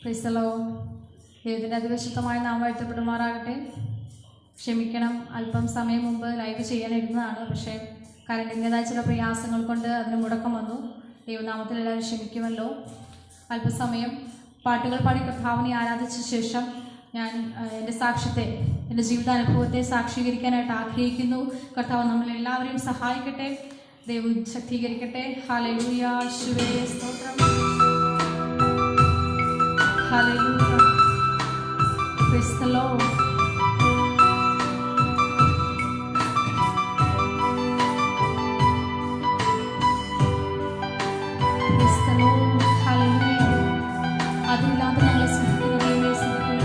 ക്രിസ്തലോ ദൈവത്തിൻ്റെ അതിവിശുദ്ധമായ നാമം വാഴ്ത്തപ്പെടുമാറാകട്ടെ. ക്ഷമിക്കണം, അല്പം സമയം മുമ്പ് ലൈവ് ചെയ്യാനിരുന്നതാണ്. പക്ഷേ കരണ്ടിൻ്റെതായ ചില പ്രയാസങ്ങൾ കൊണ്ട് അതിന് മുടക്കം വന്നു. ദൈവനാമത്തിൽ എല്ലാവരും ക്ഷമിക്കുമല്ലോ. അല്പസമയം പാട്ടുകൾ പാടി കർത്താവിനെ ആരാധിച്ച ശേഷം ഞാൻ എൻ്റെ സാക്ഷ്യത്തെ, എൻ്റെ ജീവിതാനുഭവത്തെ സാക്ഷീകരിക്കാനായിട്ട് ആഗ്രഹിക്കുന്നു. കർത്താവ് നമ്മളെല്ലാവരെയും സഹായിക്കട്ടെ, ദൈവം ശക്തീകരിക്കട്ടെ. ഹല്ലേലൂയ, യേശുവേ സ്തോത്രം. Hallelujah, praise the Lord. Praise the Lord. Hallelujah. അതില്ലാതെ ഞങ്ങളെ സ്നേഹിക്കുന്ന ദൈവമേ സ്തുതിക്കുന്നു.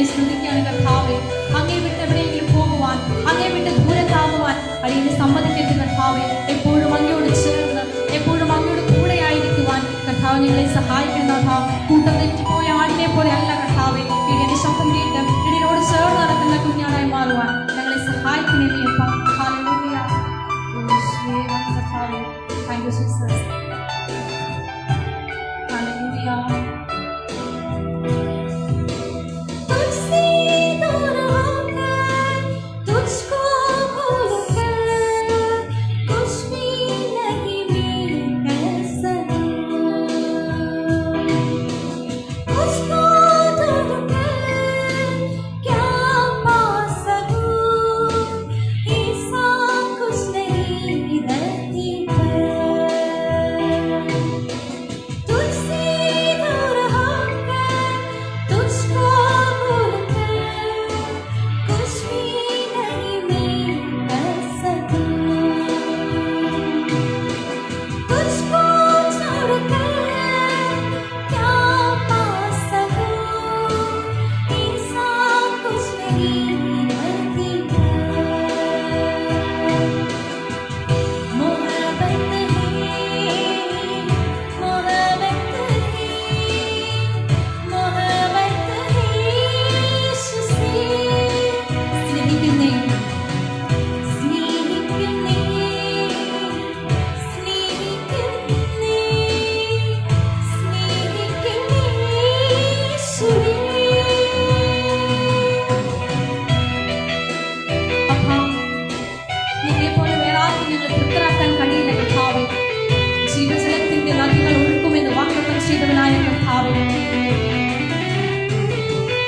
സ്തുതിക്കാണ് കർത്താവേ. അങ്ങേ വിട്ട് എവിടെയെങ്കിലും പോകുവാൻ, അങ്ങേ വിട്ട് ദൂരത്താകുവാൻ അടിയനെ സമ്മതിക്കരുത് കർത്താവേ. എപ്പോഴും അങ്ങയോട് ചേർന്ന്, എപ്പോഴും അങ്ങയോട് കൂടെ ആയിരിക്കുവാൻ കർത്താവ് ഞങ്ങളെ സഹായിക്കണം. കൂട്ടം തെറ്റിപ്പോയ ആടിനെ പോലെ അല്ല കർത്താവേ, ഇടിയുടെ ശബ്ദം കേട്ട് ഇടിയോട് ചേർന്ന് നടക്കുന്ന കുഞ്ഞാടായി മാറുവാൻ ഞങ്ങളെ സഹായിക്കണേ. ഹല്ലേലൂയ, കർത്താവേ. Thank you Jesus. ഹല്ലേലൂയ.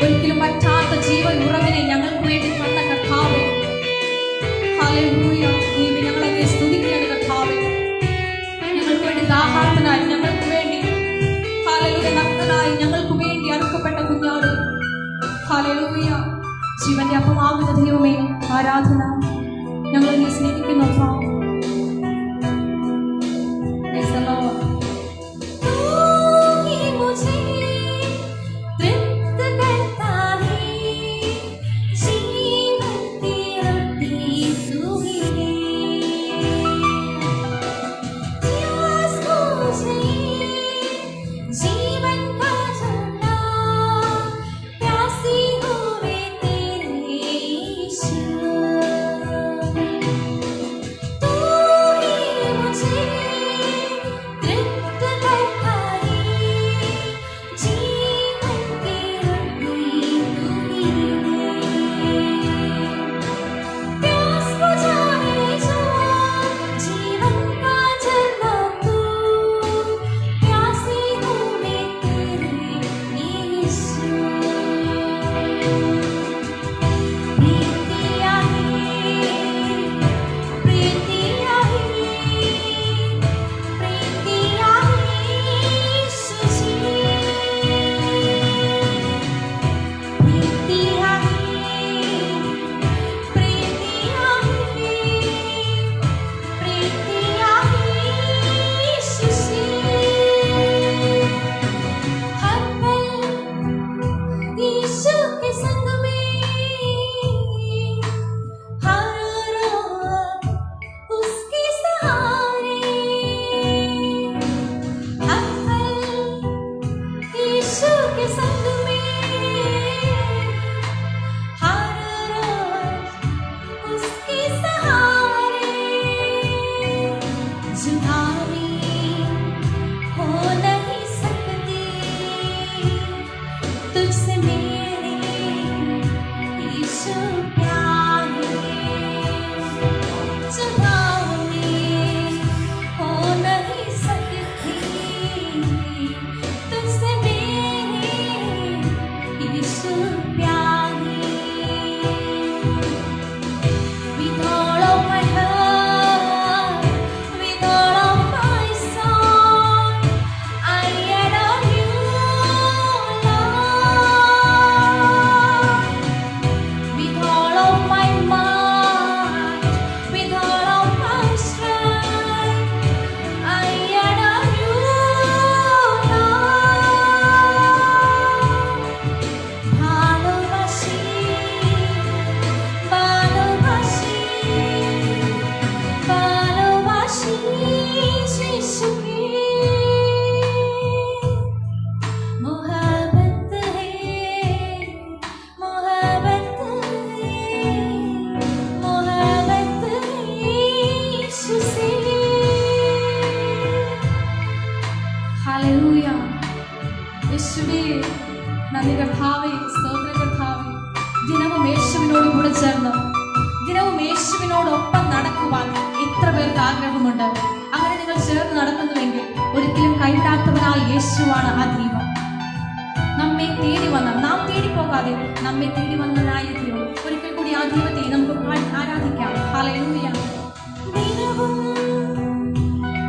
ഒരിക്കലും പറ്റാത്ത ജീവൻ ഉറവിനെ ഞങ്ങൾക്ക് വേണ്ടി തന്ന കർത്താവേ, ഹല്ലേലൂയ. ഞങ്ങളെ സ്തുതിക്കുകയാണ് കർത്താവേ. ഞങ്ങൾക്ക് വേണ്ടി ദാഹാർത്തനായി, ഞങ്ങൾക്ക് വേണ്ടി ഹല്ലേലൂയ നഗ്നനായി, ഞങ്ങൾക്ക് വേണ്ടി അറുക്കപ്പെട്ട കുഞ്ഞാട്, ഹല്ലേലൂയ. ജീവന്റെ അപ്പമാകുന്ന ദൈവമേ ആരാധന. ഞങ്ങളെ സ്നേഹിക്കുന്നു അപ്പാ. जीवन യേശുവേ നന്ദി കർത്താവേ, സ്തോത്ര കർത്താവേ. ദിനവും യേശുവിനോട് കൂടെ ചേർന്ന് ദിനവും യേശുവിനോടൊപ്പം നടക്കുവാൻ എത്ര പേർക്ക് ആഗ്രഹമുണ്ട്? അങ്ങനെ നിങ്ങൾ ചേർന്ന് നടക്കുന്നുവെങ്കിൽ ഒരിക്കലും കൈവിടാത്തവനായ യേശുവാണ് ആ ദൈവം. നമ്മെ തേടി വന്ന, നാം തേടി പോകാതെ നമ്മെ തേടി വന്നതായ ദൈവം. ഒരിക്കൽ കൂടി ആ ദൈവത്തെ നമുക്ക് ആരാധിക്കാം. ഹല്ലേലൂയ. ദിനവും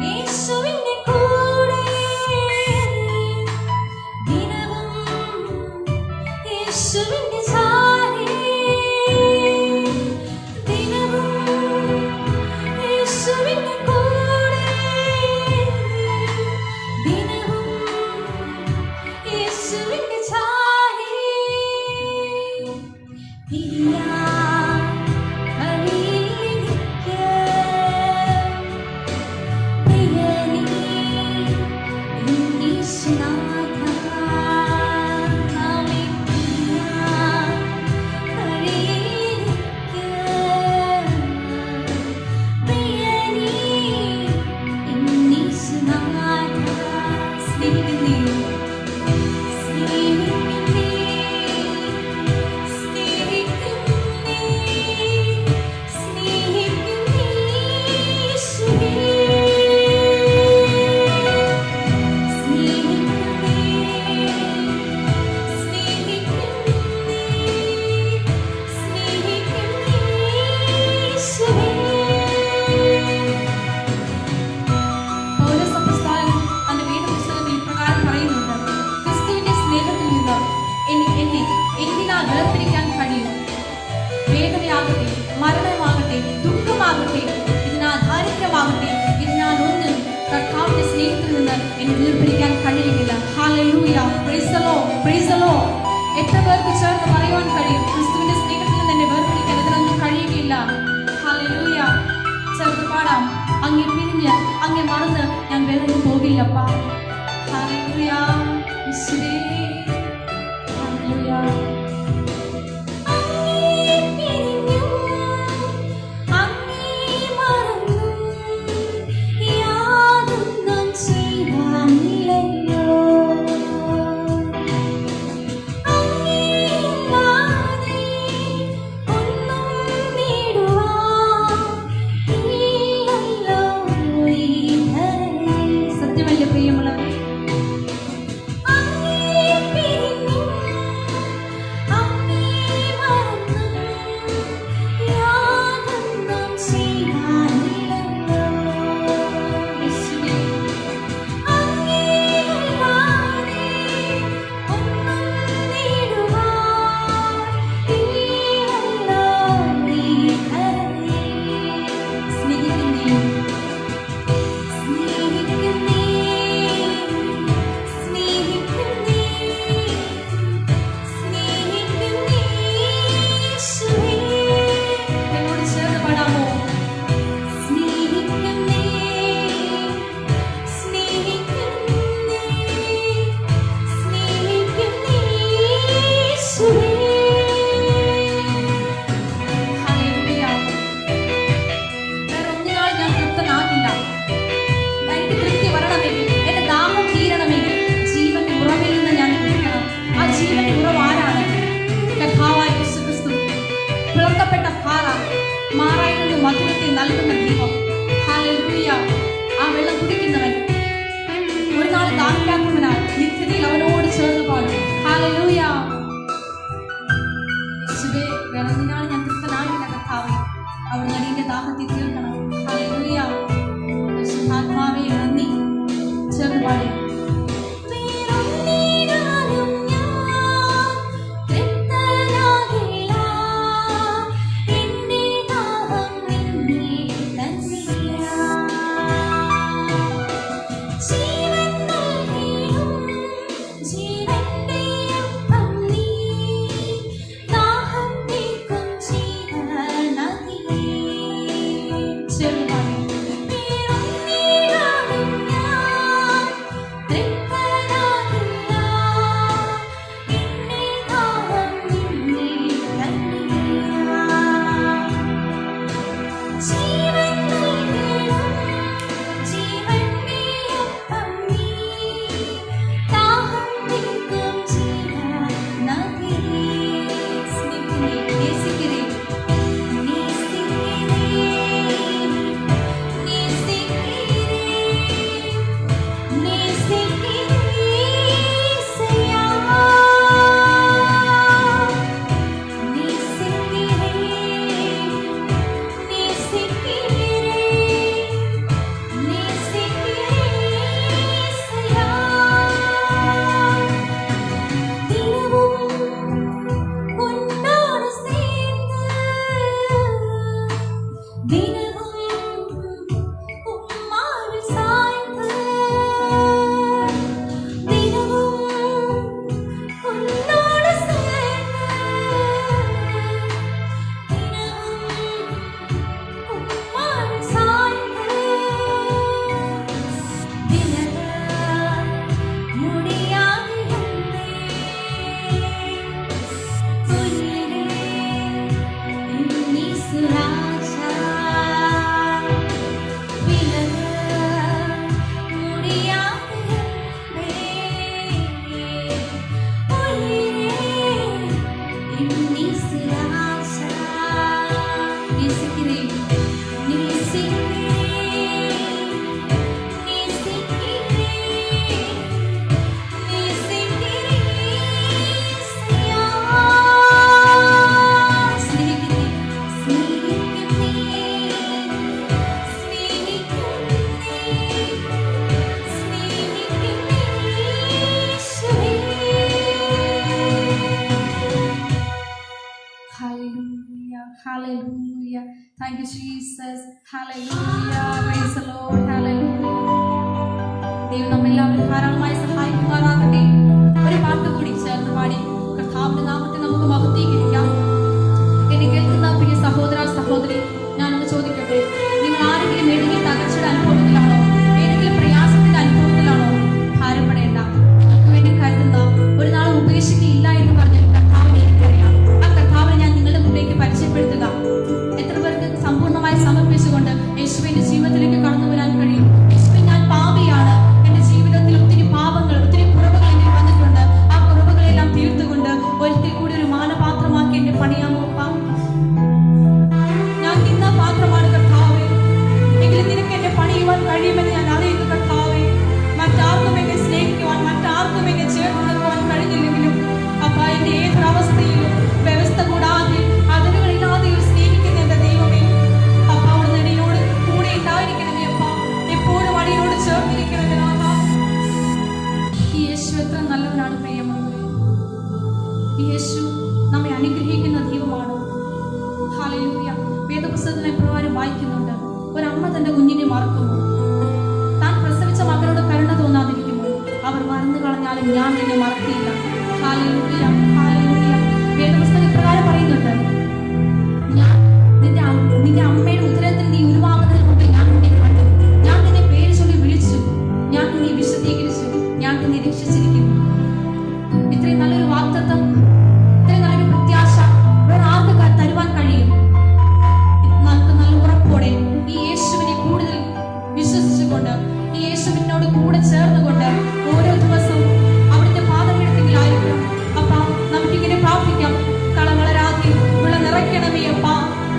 യേശുവിന്റെ കൂടെ, ദിനവും യേശുവിന്റെ ചാരി, ദിനവും യേശുവിന്റെ കൂടെ, ദിനവും യേശുവിന്റെ ചാരി. മരണമാകട്ടെ, ദുഃഖമാകട്ടെ, ഇതിനാ ദാരിദ്ര്യമാകട്ടെ, ഇതിനാലൊന്നും കർത്താവിന്റെ സ്നേഹത്തിൽ നിന്ന് എന്നെ വേർപിരിക്കാൻ കഴിയുകയില്ല. Hallelujah. Praise the Lord, praise the Lord. എത്ര പേർക്ക് ചേർന്ന് പറയുവാൻ കഴിയും? ക്രിസ്തുവിന്റെ സ്നേഹത്തിൽ നിന്ന് എന്നെ വേർപിരിക്കാൻ ഇതിനൊന്നും കഴിയുകയില്ല. ഹല്ലേലൂയ. ചേർന്ന് പാടാം. അങ്ങേ പിരിഞ്ഞ് അങ്ങേ മറന്ന് ഞാൻ വേദന പോകില്ലപ്പാ. ഹല്ലേലൂയ. യേശുവേ, hallelujah. Hallelujah. Thank you, Jesus. Hallelujah. Praise the Lord. Hallelujah. ദൈവം നമ്മെല്ലാവരും ധാരാളമായി സഹായിക്കുമാറാകട്ടെ. ഒരു പാട്ട് കൂടി ചേർന്ന് പാടി കർത്താവിന്റെ നാമത്തെ നമുക്ക് മഹത്വീകരിക്കാം. എന്നെ കേൾക്കുന്ന പ്രിയ സഹോദര സഹോദരി, ഞാനൊന്ന് ചോദിക്കട്ടെ, നിങ്ങൾ ആരെങ്കിലും ഏതെങ്കിലും തകർച്ചയുടെ അനുഭവത്തിലാണോ, ഏതെങ്കിലും പ്രയാസത്തിന്റെ അനുഭവത്തിലാണോ? ഭാരപ്പെടേണ്ട. നിങ്ങൾക്ക് വേണ്ടി കരുതുന്ന, ഒരു നാൾ ഉപേക്ഷിക്കുകയില്ല എന്ന് പറഞ്ഞ കർത്താവിനെ എനിക്കറിയാം. ആ കർത്താവിനെ ഞാൻ നിങ്ങളുടെ മുന്നിലേക്ക് പരിചയപ്പെടുത്തുക. എത്ര പേർക്ക് സമ്പൂർണ്ണമായി സമർപ്പിച്ചുകൊണ്ട് യേശുവിന്റെ ജീവിതത്തിലേക്ക് കടന്നു വരാൻ കഴിയും? യേശുവേ, ഞാൻ പാപിയാണ്. എന്റെ ജീവിതത്തിൽ ഒത്തിരി പാപങ്ങൾ, ഒത്തിരി കുറവുകൾ എന്നിൽ വന്നിട്ടുണ്ട്. ആ കുറവുകളെല്ലാം തീർത്തുകൊണ്ട് ഒരിക്കൽ കൂടി ഒരു മാനപാത്രമാക്കി എന്നെ പണിയാമോ? ഞാൻ നിന്ന പാത്രമാണ് കർത്താവേ, എങ്കിലും നിനക്ക് എന്നെ പണിയുവാൻ കഴിയുമെന്ന് ഞാൻ അറിയുന്നു കർത്താവേ. മറ്റാർക്കും എന്നെ സ്നേഹിക്കുവാൻ, മറ്റാർക്കും എന്നെ ചേർത്ത് നിൽക്കുവാൻ കഴിഞ്ഞില്ലെങ്കിലും അപ്പ എന്റെ ഏതൊരവസ്ഥയിലും വ്യവസ്ഥ കൂടാതെ, അതിരുകളില്ലാതെയും സ്നേഹിക്കുന്ന എന്റെ ദൈവമേ, അപ്പ അവിടുന്ന് എന്നോട് കൂടെ ഉണ്ടായിരിക്കണമേ. അപ്പ എപ്പോഴും അടിയോട് ചേർന്നിരിക്കണമേ. ഈ യേശു എത്ര നല്ലവനാണ് പ്രിയമുള്ളവരെ. ഈ യേശു നമ്മെ അനുഗ്രഹിക്കുന്ന ദൈവമാണ്. ഹല്ലേലൂയ. വേദപുസ്തകത്തിൽ എപ്രകാരം വായിക്കുന്നുണ്ട്, ഒരമ്മ തന്റെ കുഞ്ഞിനെ മറക്കുമോ? താൻ പ്രസവിച്ച മകനോട് കരുണ തോന്നാതിരിക്കുമോ? അവർ മറന്നു കളഞ്ഞാലും ഞാൻ നിന്നെ മറക്കില്ല. Hallelujah, hallelujah. വേദപുസ്തകം ഇപ്രകാരം പറയുന്നുണ്ട്, ഞാൻ നിന്റെ അമ്മയുടെ ഉദരത്തിൽ നീ ഉരുവാകുന്നതിന് മുമ്പ് ഞാൻ നിന്നെ കണ്ടു, ഞാൻ നിന്നെ പേര് ചൊല്ലി വിളിച്ചു, ഞാൻ നിന്നെ വിശദീകരിച്ചു, ഞാൻ നിന്നെ രക്ഷിച്ചിരിക്കുന്നു. ഇത്രയും നല്ലൊരു വാഗ്ദത്തം, ഇത്രയും നല്ലൊരു പ്രത്യാശ വേറെ ആർക്ക് തരുവാൻ കഴിയും? നമുക്ക് നല്ല ഉറപ്പോടെ ഈ യേശുവിനെ കൂടുതൽ വിശ്വസിച്ചുകൊണ്ട്, ഈ യേശുവിനോട് കൂടെ ചേർന്നുകൊണ്ട് ഓരോ ദിവസവും അവിടുത്തെ പാദപീഠത്തിലായിരിക്കണം. അപ്പ നമുക്കിങ്ങനെ പ്രാർത്ഥിക്കാം, കളവളരാതെ വിള നിറയ്ക്കണമേ അപ്പ,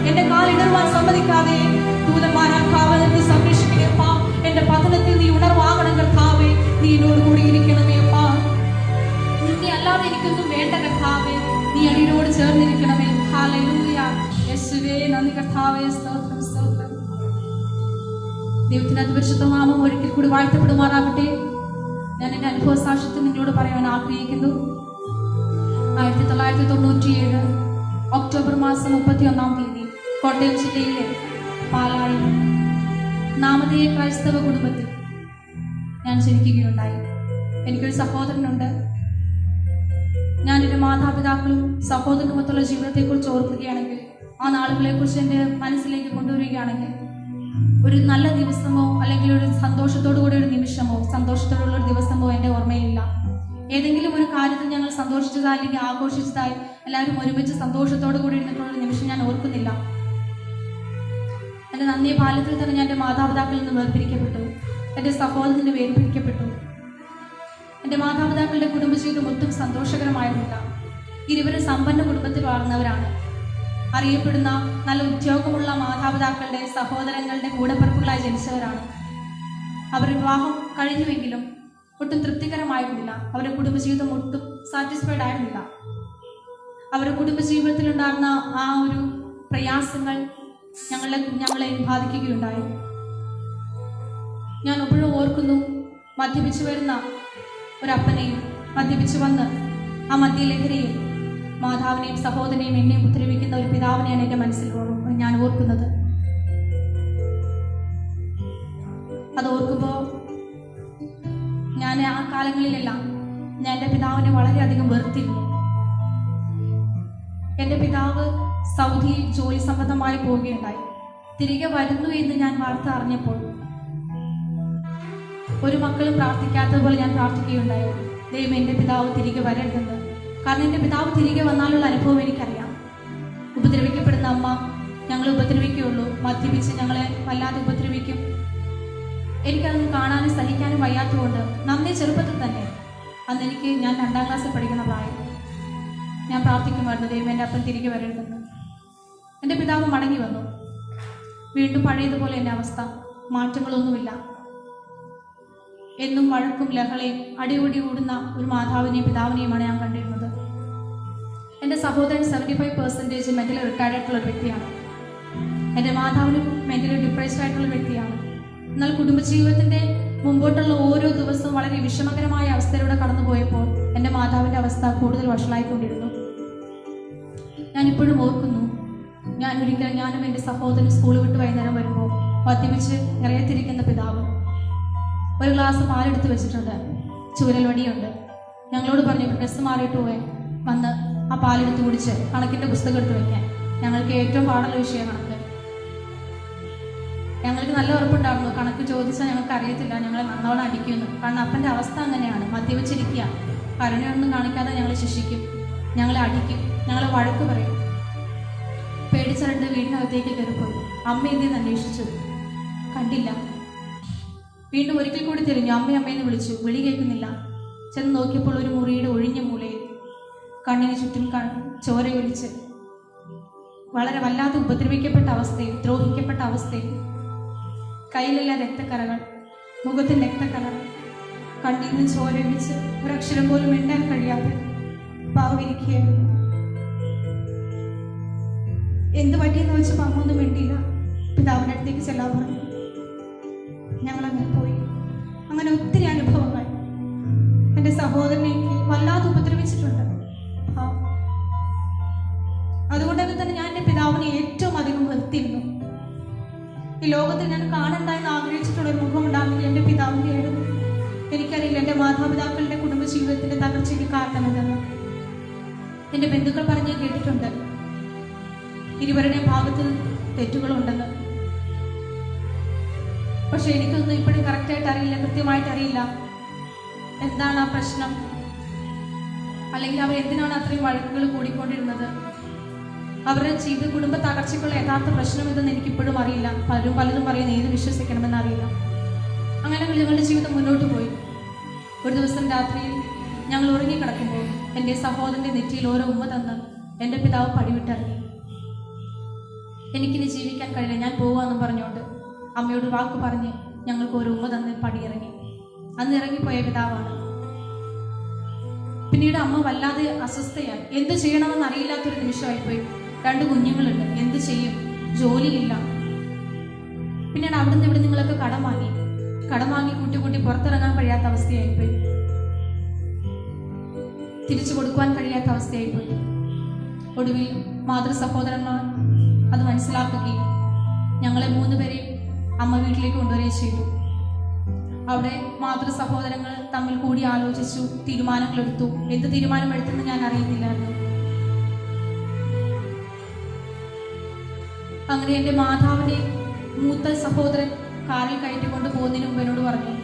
എന്റെ കാലിടറുവാൻ സമ്മതിക്കാതെ ദൂതന്മാരാൽ കാവലിൽ സംരക്ഷിക്കണേ അപ്പ, എന്റെ പതനത്തിൽ നീ ഉണർവാകണം കർത്താവേ, നീ എന്നോട് കൂടി ഇരിക്കണമേ അപ്പ. നിന്നെ അല്ലാതെ എനിക്കൊന്നും വേണ്ട കർത്താവേ, നീ അടിയോട് ചേർന്നിരിക്കണമേ. ഹല്ലേലൂയ. യേശുവേ നന്ദി കർത്താവേ, സ്തോത്രം സ്തോത്രം. ദൈവത്തിന്റെ അതിപരിശുദ്ധ നാമം ഒരിക്കൽ കൂടി വാഴ്ത്തപ്പെടുമാറാകട്ടെ. ഞാൻ എൻ്റെ അനുഭവ സാക്ഷ്യത്തിൽ നിങ്ങളോട് പറയാൻ ആഗ്രഹിക്കുന്നു. 1997 ഒക്ടോബർ മാസം 31-ാം തീയതി കോട്ടയം ജില്ലയിലെ പാലായിൽ നാമധേയ ക്രൈസ്തവ കുടുംബത്തിൽ ഞാൻ ജനിക്കുകയുണ്ടായി. എനിക്കൊരു സഹോദരനുണ്ട്. ഞാൻ എൻ്റെ മാതാപിതാക്കളും സഹോദരനുമൊത്തുള്ള ജീവിതത്തെക്കുറിച്ച് ഓർക്കുകയാണെങ്കിൽ, ആ നാളുകളെക്കുറിച്ച് എൻ്റെ മനസ്സിലേക്ക് കൊണ്ടുവരികയാണെങ്കിൽ, ഒരു നല്ല ദിവസമോ അല്ലെങ്കിൽ ഒരു സന്തോഷത്തോടു കൂടി ഒരു നിമിഷമോ, സന്തോഷത്തോടുള്ള ഒരു ദിവസമോ എൻ്റെ ഓർമ്മയിലില്ല. ഏതെങ്കിലും ഒരു കാര്യത്തിൽ ഞങ്ങൾ സന്തോഷിച്ചതായി അല്ലെങ്കിൽ ആഘോഷിച്ചതായി എല്ലാവരും ഒരുമിച്ച് സന്തോഷത്തോടു കൂടി ഇരുന്നിട്ടുള്ള നിമിഷം ഞാൻ ഓർക്കുന്നില്ല. എൻ്റെ നന്ദി ബാല്യത്തിൽ തന്നെ ഞാൻ എൻ്റെ മാതാപിതാക്കളിൽ നിന്ന് വേർപിരിക്കപ്പെട്ടു, എൻ്റെ സഹോദരന് വേർപിരിക്കപ്പെട്ടു. എൻ്റെ മാതാപിതാക്കളുടെ കുടുംബജീവിതം ഒട്ടും സന്തോഷകരമായിരുന്നില്ല. ഇരുവരും സമ്പന്ന കുടുംബത്തിൽ വളർന്നവരാണ്. അറിയപ്പെടുന്ന നല്ല ഉദ്യോഗമുള്ള മാതാപിതാക്കളുടെ സഹോദരങ്ങളുടെ കൂടപ്പിറപ്പുകളായി ജനിച്ചവരാണ്. അവർ വിവാഹം കഴിഞ്ഞുവെങ്കിലും ഒട്ടും തൃപ്തികരമായിരുന്നില്ല. അവരുടെ കുടുംബജീവിതം ഒട്ടും സാറ്റിസ്ഫൈഡ് ആയിരുന്നില്ല. അവരുടെ കുടുംബജീവിതത്തിലുണ്ടായിരുന്ന ആ ഒരു പ്രയാസങ്ങൾ ഞങ്ങളെ ബാധിക്കുകയുണ്ടായി. ഞാൻ എപ്പോഴും ഓർക്കുന്നു, മദ്യപിച്ചു വരുന്ന ഒരപ്പനെയും മദ്യപിച്ചു വന്ന് ആ മദ്യലഹരിയും മാതാവിനെയും സഹോദരനെയും എന്നെയും ഉപദ്രവിക്കുന്ന ഒരു പിതാവിനെയാണ് എൻ്റെ മനസ്സിൽ ഞാൻ ഓർക്കുന്നത്. അത് ഓർക്കുമ്പോൾ ഞാൻ ആ കാലങ്ങളിലെല്ലാം ഞാൻ എൻ്റെ പിതാവിനെ വളരെയധികം വെറുത്തിരുന്നു. എൻ്റെ പിതാവ് സൗദിയിൽ ജോലി സംബന്ധമായി പോവുകയുണ്ടായി. തിരികെ വരുന്നു എന്ന് ഞാൻ വാർത്ത അറിഞ്ഞപ്പോൾ ഒരു മക്കളും പ്രാർത്ഥിക്കാത്തതുപോലെ ഞാൻ പ്രാർത്ഥിക്കുകയുണ്ടായി, ദൈവം എൻ്റെ പിതാവ് തിരികെ വരരുതെന്ന്. കാരണം എൻ്റെ പിതാവ് തിരികെ വന്നാലുള്ള അനുഭവം എനിക്കറിയാം. ഉപദ്രവിക്കപ്പെടുന്ന അമ്മ ഞങ്ങളെ ഉപദ്രവിക്കുകയുള്ളൂ, മദ്യപിച്ച് ഞങ്ങളെ വല്ലാതെ ഉപദ്രവിക്കും. എനിക്കതൊന്നും കാണാനും സഹിക്കാനും വയ്യാത്തതുകൊണ്ട് നന്നേ ചെറുപ്പത്തിൽ തന്നെ, അന്ന് ഞാൻ 2ാം ക്ലാസ്സിൽ പഠിക്കുന്ന പ്രായം, ഞാൻ പ്രാർത്ഥിക്കുമായിരുന്നു, ദൈവം എൻ്റെ അപ്പൻ തിരികെ വരരുതെന്ന്. എൻ്റെ പിതാവ് മടങ്ങി വന്നു. വീണ്ടും പഴയതുപോലെ എൻ്റെ അവസ്ഥ, മാറ്റങ്ങളൊന്നുമില്ല. എന്നും വഴക്കും ലഹളയും അടിയോടി ഓടുന്ന ഒരു മാതാവിനെയും പിതാവിനെയുമാണ് ഞാൻ കണ്ടിരുന്നത്. എൻ്റെ സഹോദരൻ 75% മെന്റലി റിട്ടയർഡ് ആയിട്ടുള്ള ഒരു വ്യക്തിയാണ്. എൻ്റെ മാതാവിനും മെന്റലി ഡിപ്രസ്ഡ് ആയിട്ടുള്ള വ്യക്തിയാണ്. എന്നാൽ കുടുംബജീവിതത്തിൻ്റെ മുമ്പോട്ടുള്ള ഓരോ ദിവസവും വളരെ വിഷമകരമായ അവസ്ഥയിലൂടെ കടന്നുപോയപ്പോൾ എൻ്റെ മാതാവിൻ്റെ അവസ്ഥ കൂടുതൽ വഷളായിക്കൊണ്ടിരുന്നു. ഞാനിപ്പോഴും ഓർക്കുന്നു, ഞാനും എൻ്റെ സഹോദരൻ സ്കൂൾ വിട്ട് വൈകുന്നേരം വരുമ്പോൾ മദ്യപിച്ച് ഇറയത്തിരിക്കുന്ന പിതാവ് ഒരു ഗ്ലാസ് പാലെടുത്ത് വെച്ചിട്ടുണ്ട്, ചൂരൽ വടിയുണ്ട്. ഞങ്ങളോട് പറഞ്ഞു ഡ്രസ്സ് മാറിയിട്ട് പോവേ, വന്ന് ആ പാലെടുത്ത് കുടിച്ച് കണക്കിൻ്റെ പുസ്തകം എടുത്ത് വയ്ക്കാൻ. ഞങ്ങൾക്ക് ഏറ്റവും പാടുള്ള വിഷയം കണക്ക്. ഞങ്ങൾക്ക് നല്ല ഉറപ്പുണ്ടായിരുന്നു കണക്ക് ചോദിച്ചാൽ ഞങ്ങൾക്ക് അറിയത്തില്ല, ഞങ്ങളെ നന്നോളം അടിക്കുമെന്ന്. കാരണം അപ്പൻ്റെ അവസ്ഥ അങ്ങനെയാണ്, മദ്യവെച്ചിരിക്കുക, കരുണയൊന്നും കാണിക്കാതെ ഞങ്ങളെ ശിക്ഷിക്കും, ഞങ്ങളെ അടിക്കും, ഞങ്ങളെ വഴക്ക് പറയും. പേടിച്ചരണ്ട് വീടിനകത്തേക്ക് കയറിപ്പോയി. അമ്മ എന്തെന്ന് അന്വേഷിച്ചു, കണ്ടില്ല. വീണ്ടും ഒരിക്കൽ കൂടി തിരിഞ്ഞു, അമ്മയെന്ന് വിളിച്ചു, വിളി കേൾക്കുന്നില്ല. ചെന്ന് നോക്കിയപ്പോൾ ഒരു മുറിയുടെ ഒഴിഞ്ഞ മൂലയിൽ കണ്ണിന് ചുറ്റും ചോരയൊലിച്ച് വളരെ വല്ലാതെ ഉപദ്രവിക്കപ്പെട്ട അവസ്ഥയിൽ, ദ്രോഹിക്കപ്പെട്ട അവസ്ഥയിൽ, കയ്യിലെല്ലാം രക്തക്കറകൾ, മുഖത്തിൽ രക്തക്കറകൾ, കണ്ണിൽ നിന്ന് ചോരയൊലിച്ച് ഒരക്ഷരം പോലും എണ്ണാൻ കഴിയാതെ പാവിരിക്കുകയായിരുന്നു. എന്ത് പറ്റിയെന്ന് വെച്ചപ്പോൾ അമ്മ ഒന്നും വേണ്ടിയില്ല. പിതാവിൻ്റെ അടുത്തേക്ക് ചെല്ലാൻ പറഞ്ഞു. ഞങ്ങളങ്ങനെ പോയി. അങ്ങനെ ഒത്തിരി അനുഭവങ്ങൾ എൻ്റെ സഹോദരനെ വല്ലാതെ ഉപദ്രവിച്ചിട്ടുണ്ട്. അതുകൊണ്ടൊക്കെ തന്നെ ഞാൻ എൻ്റെ പിതാവിനെ ഏറ്റവും അധികം വെറുത്തിരുന്നു. ഈ ലോകത്തിൽ ഞാൻ കാണണ്ടായെന്ന് ആഗ്രഹിച്ചിട്ടുള്ളൊരു മുഖം ഉണ്ടാകുന്നത് എൻ്റെ പിതാവിൻ്റെ ആയിരുന്നു. എനിക്കറിയില്ല എൻ്റെ മാതാപിതാക്കളുടെ കുടുംബജീവിതത്തിൻ്റെ തകർച്ചയ്ക്ക് കാരണമെന്തെന്ന്. എൻ്റെ ബന്ധുക്കൾ പറഞ്ഞ് കേട്ടിട്ടുണ്ട് ഇരുവരുടെയും ഭാഗത്ത് തെറ്റുകളുണ്ടെന്ന്. പക്ഷെ എനിക്കൊന്നും ഇപ്പോഴും കറക്റ്റായിട്ട് അറിയില്ല, കൃത്യമായിട്ട് അറിയില്ല എന്താണ് ആ പ്രശ്നം, അല്ലെങ്കിൽ അവർ എന്തിനാണ് അത്രയും വഴക്കുകൾ കൂടിക്കൊണ്ടിരുന്നത്, അവരുടെ ചെയ്ത കുടുംബ തകർച്ചയ്ക്കുള്ള യഥാർത്ഥ പ്രശ്നം എന്തെന്ന് എനിക്കിപ്പോഴും അറിയില്ല. പലതും പറയുന്ന ഏത് വിശ്വസിക്കണമെന്ന് അറിയില്ല. അങ്ങനെ ഞങ്ങളുടെ ജീവിതം മുന്നോട്ട് പോയി. ഒരു ദിവസം രാത്രിയിൽ ഞങ്ങൾ ഉറങ്ങിക്കിടക്കുമ്പോൾ എൻ്റെ സഹോദരൻ്റെ നെറ്റിയിൽ ഓരോ ഉമ്മ തന്ന് എൻ്റെ പിതാവ് പടിവിട്ടിറങ്ങി. എനിക്കിനി ജീവിക്കാൻ കഴിയില്ല, ഞാൻ പോവാമെന്നും പറഞ്ഞുകൊണ്ട് അമ്മയോട് വാക്ക് പറഞ്ഞ് ഞങ്ങൾക്ക് ഒരു ഉമ്മ തന്ന് പടിയിറങ്ങി. അന്ന് ഇറങ്ങിപ്പോയ പിതാവാണ്. പിന്നീട് അമ്മ വല്ലാതെ അസ്വസ്ഥയായി. എന്ത് ചെയ്യണമെന്ന് അറിയില്ലാത്തൊരു നിമിഷമായിപ്പോയി. 2 കുഞ്ഞുങ്ങളുണ്ട്, എന്ത് ചെയ്യും, ജോലിയില്ല. പിന്നീട് അവിടുന്ന് ഇവിടെ നിങ്ങളൊക്കെ കടം വാങ്ങി കൂട്ടി പുറത്തിറങ്ങാൻ കഴിയാത്ത അവസ്ഥയായിപ്പോയി. തിരിച്ചു കൊടുക്കുവാൻ കഴിയാത്ത അവസ്ഥയായിപ്പോയി. ഒടുവിൽ മാതൃ സഹോദരന്മാർ അത് മനസ്സിലാക്കുകയും ഞങ്ങളെ 3 പേരെയും അമ്മ വീട്ടിലേക്ക് കൊണ്ടുവരികയും ചെയ്തു. അവിടെ മാതൃ സഹോദരങ്ങൾ തമ്മിൽ കൂടി ആലോചിച്ചു, തീരുമാനങ്ങളെടുത്തു. എന്ത് തീരുമാനമെടുത്തെന്ന് ഞാൻ അറിയുന്നില്ലായിരുന്നു. അങ്ങനെ എൻ്റെ മാതാവിനെ മൂത്ത സഹോദരൻ കാറിൽ കയറ്റിക്കൊണ്ട് പോകുന്നതിന് മുമ്പ് എന്നോട് പറഞ്ഞു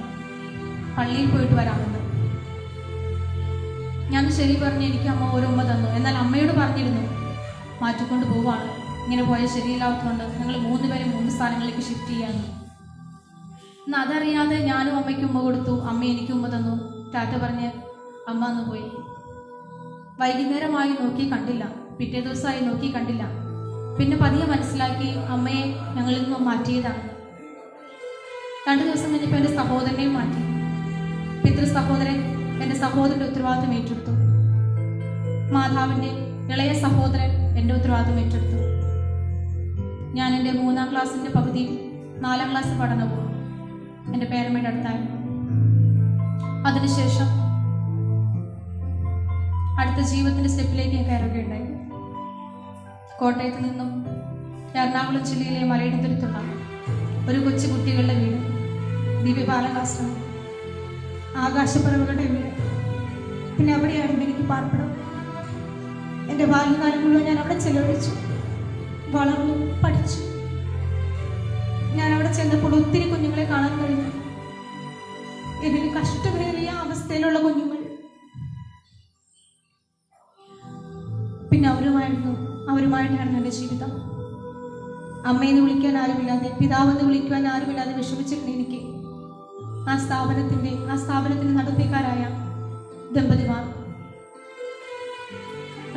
പള്ളിയിൽ പോയിട്ട് വരാമെന്ന്. ഞാൻ ശരി പറഞ്ഞ് എനിക്ക് അമ്മ ഒരു ഉമ്മ തന്നു. എന്നാൽ അമ്മയോട് പറഞ്ഞിരുന്നു മാറ്റിക്കൊണ്ട് പോവാണ്, ഇങ്ങനെ പോയാൽ ശരിയില്ലാത്തതുകൊണ്ട് ഞങ്ങൾ 3 പേരെ 3 സ്ഥാനങ്ങളിലേക്ക് ഷിഫ്റ്റ് ചെയ്യാമെന്ന്. എന്നാൽ അതറിയാതെ ഞാനും അമ്മയ്ക്ക് ഉമ്മ കൊടുത്തു, അമ്മ എനിക്ക് ഉമ്മ തന്നു. ടാറ്റ പറഞ്ഞ് അമ്മ അന്ന് പോയി. വൈകുന്നേരമായി നോക്കി കണ്ടില്ല, പിറ്റേ ദിവസമായി നോക്കി കണ്ടില്ല. പിന്നെ പതിയെ മനസ്സിലാക്കി അമ്മയെ ഞങ്ങളിൽ നിന്നും മാറ്റിയതാണ്. 2 ദിവസം കഴിഞ്ഞപ്പോൾ എൻ്റെ സഹോദരനെയും മാറ്റി. പിതൃ സഹോദരൻ എൻ്റെ സഹോദരൻ്റെ ഉത്തരവാദിത്വം ഏറ്റെടുത്തു. മാതാവിൻ്റെ ഇളയ സഹോദരൻ എൻ്റെ ഉത്തരവാദിത്വം ഏറ്റെടുത്തു. ഞാൻ എൻ്റെ 3ാം ക്ലാസ്സിൻ്റെ പകുതിയും 4ാം ക്ലാസ് പഠനവും എൻ്റെ പേരമ്മയുടെ അടുത്തായിരുന്നു. അതിനുശേഷം അടുത്ത ജീവിതത്തിൻ്റെ സ്റ്റെപ്പിലേക്ക് ഞാൻ കയറുകയുണ്ടായി. കോട്ടയത്ത് നിന്നും എറണാകുളം ജില്ലയിലെ മലയിടത്തുരുത്തുള്ള ഒരു കൊച്ചു കുട്ടികളുടെ വീട്, ദിവ്യബാലകാശ്രമം, ആകാശപ്പറവുകളുടെ വീട്. പിന്നെ അവിടെയായിരുന്നു എനിക്ക് പാർപ്പിടം. എൻ്റെ ബാല്യകാലം മുഴുവൻ ഞാൻ അവിടെ ചെലവഴിച്ചു, വളർന്നു, പഠിച്ചു. ഞാൻ അവിടെ ചെന്നപ്പോൾ ഒത്തിരി കുഞ്ഞുങ്ങളെ കാണാൻ കഴിഞ്ഞു. ഇതിന് കഷ്ടമേറിയ അവസ്ഥയിലുള്ള കുഞ്ഞുങ്ങൾ. പിന്നെ അവരുമായിട്ടായിരുന്നു എൻ്റെ ജീവിതം. അമ്മയെന്ന് വിളിക്കാൻ ആരുമില്ലാതെ, പിതാവെന്ന് വിളിക്കുവാൻ ആരുമില്ലാതെ വിഷമിച്ചിരുന്നു എനിക്ക്. ആ സ്ഥാപനത്തിന്റെ നടത്തിക്കാരായ ദമ്പതിമാർ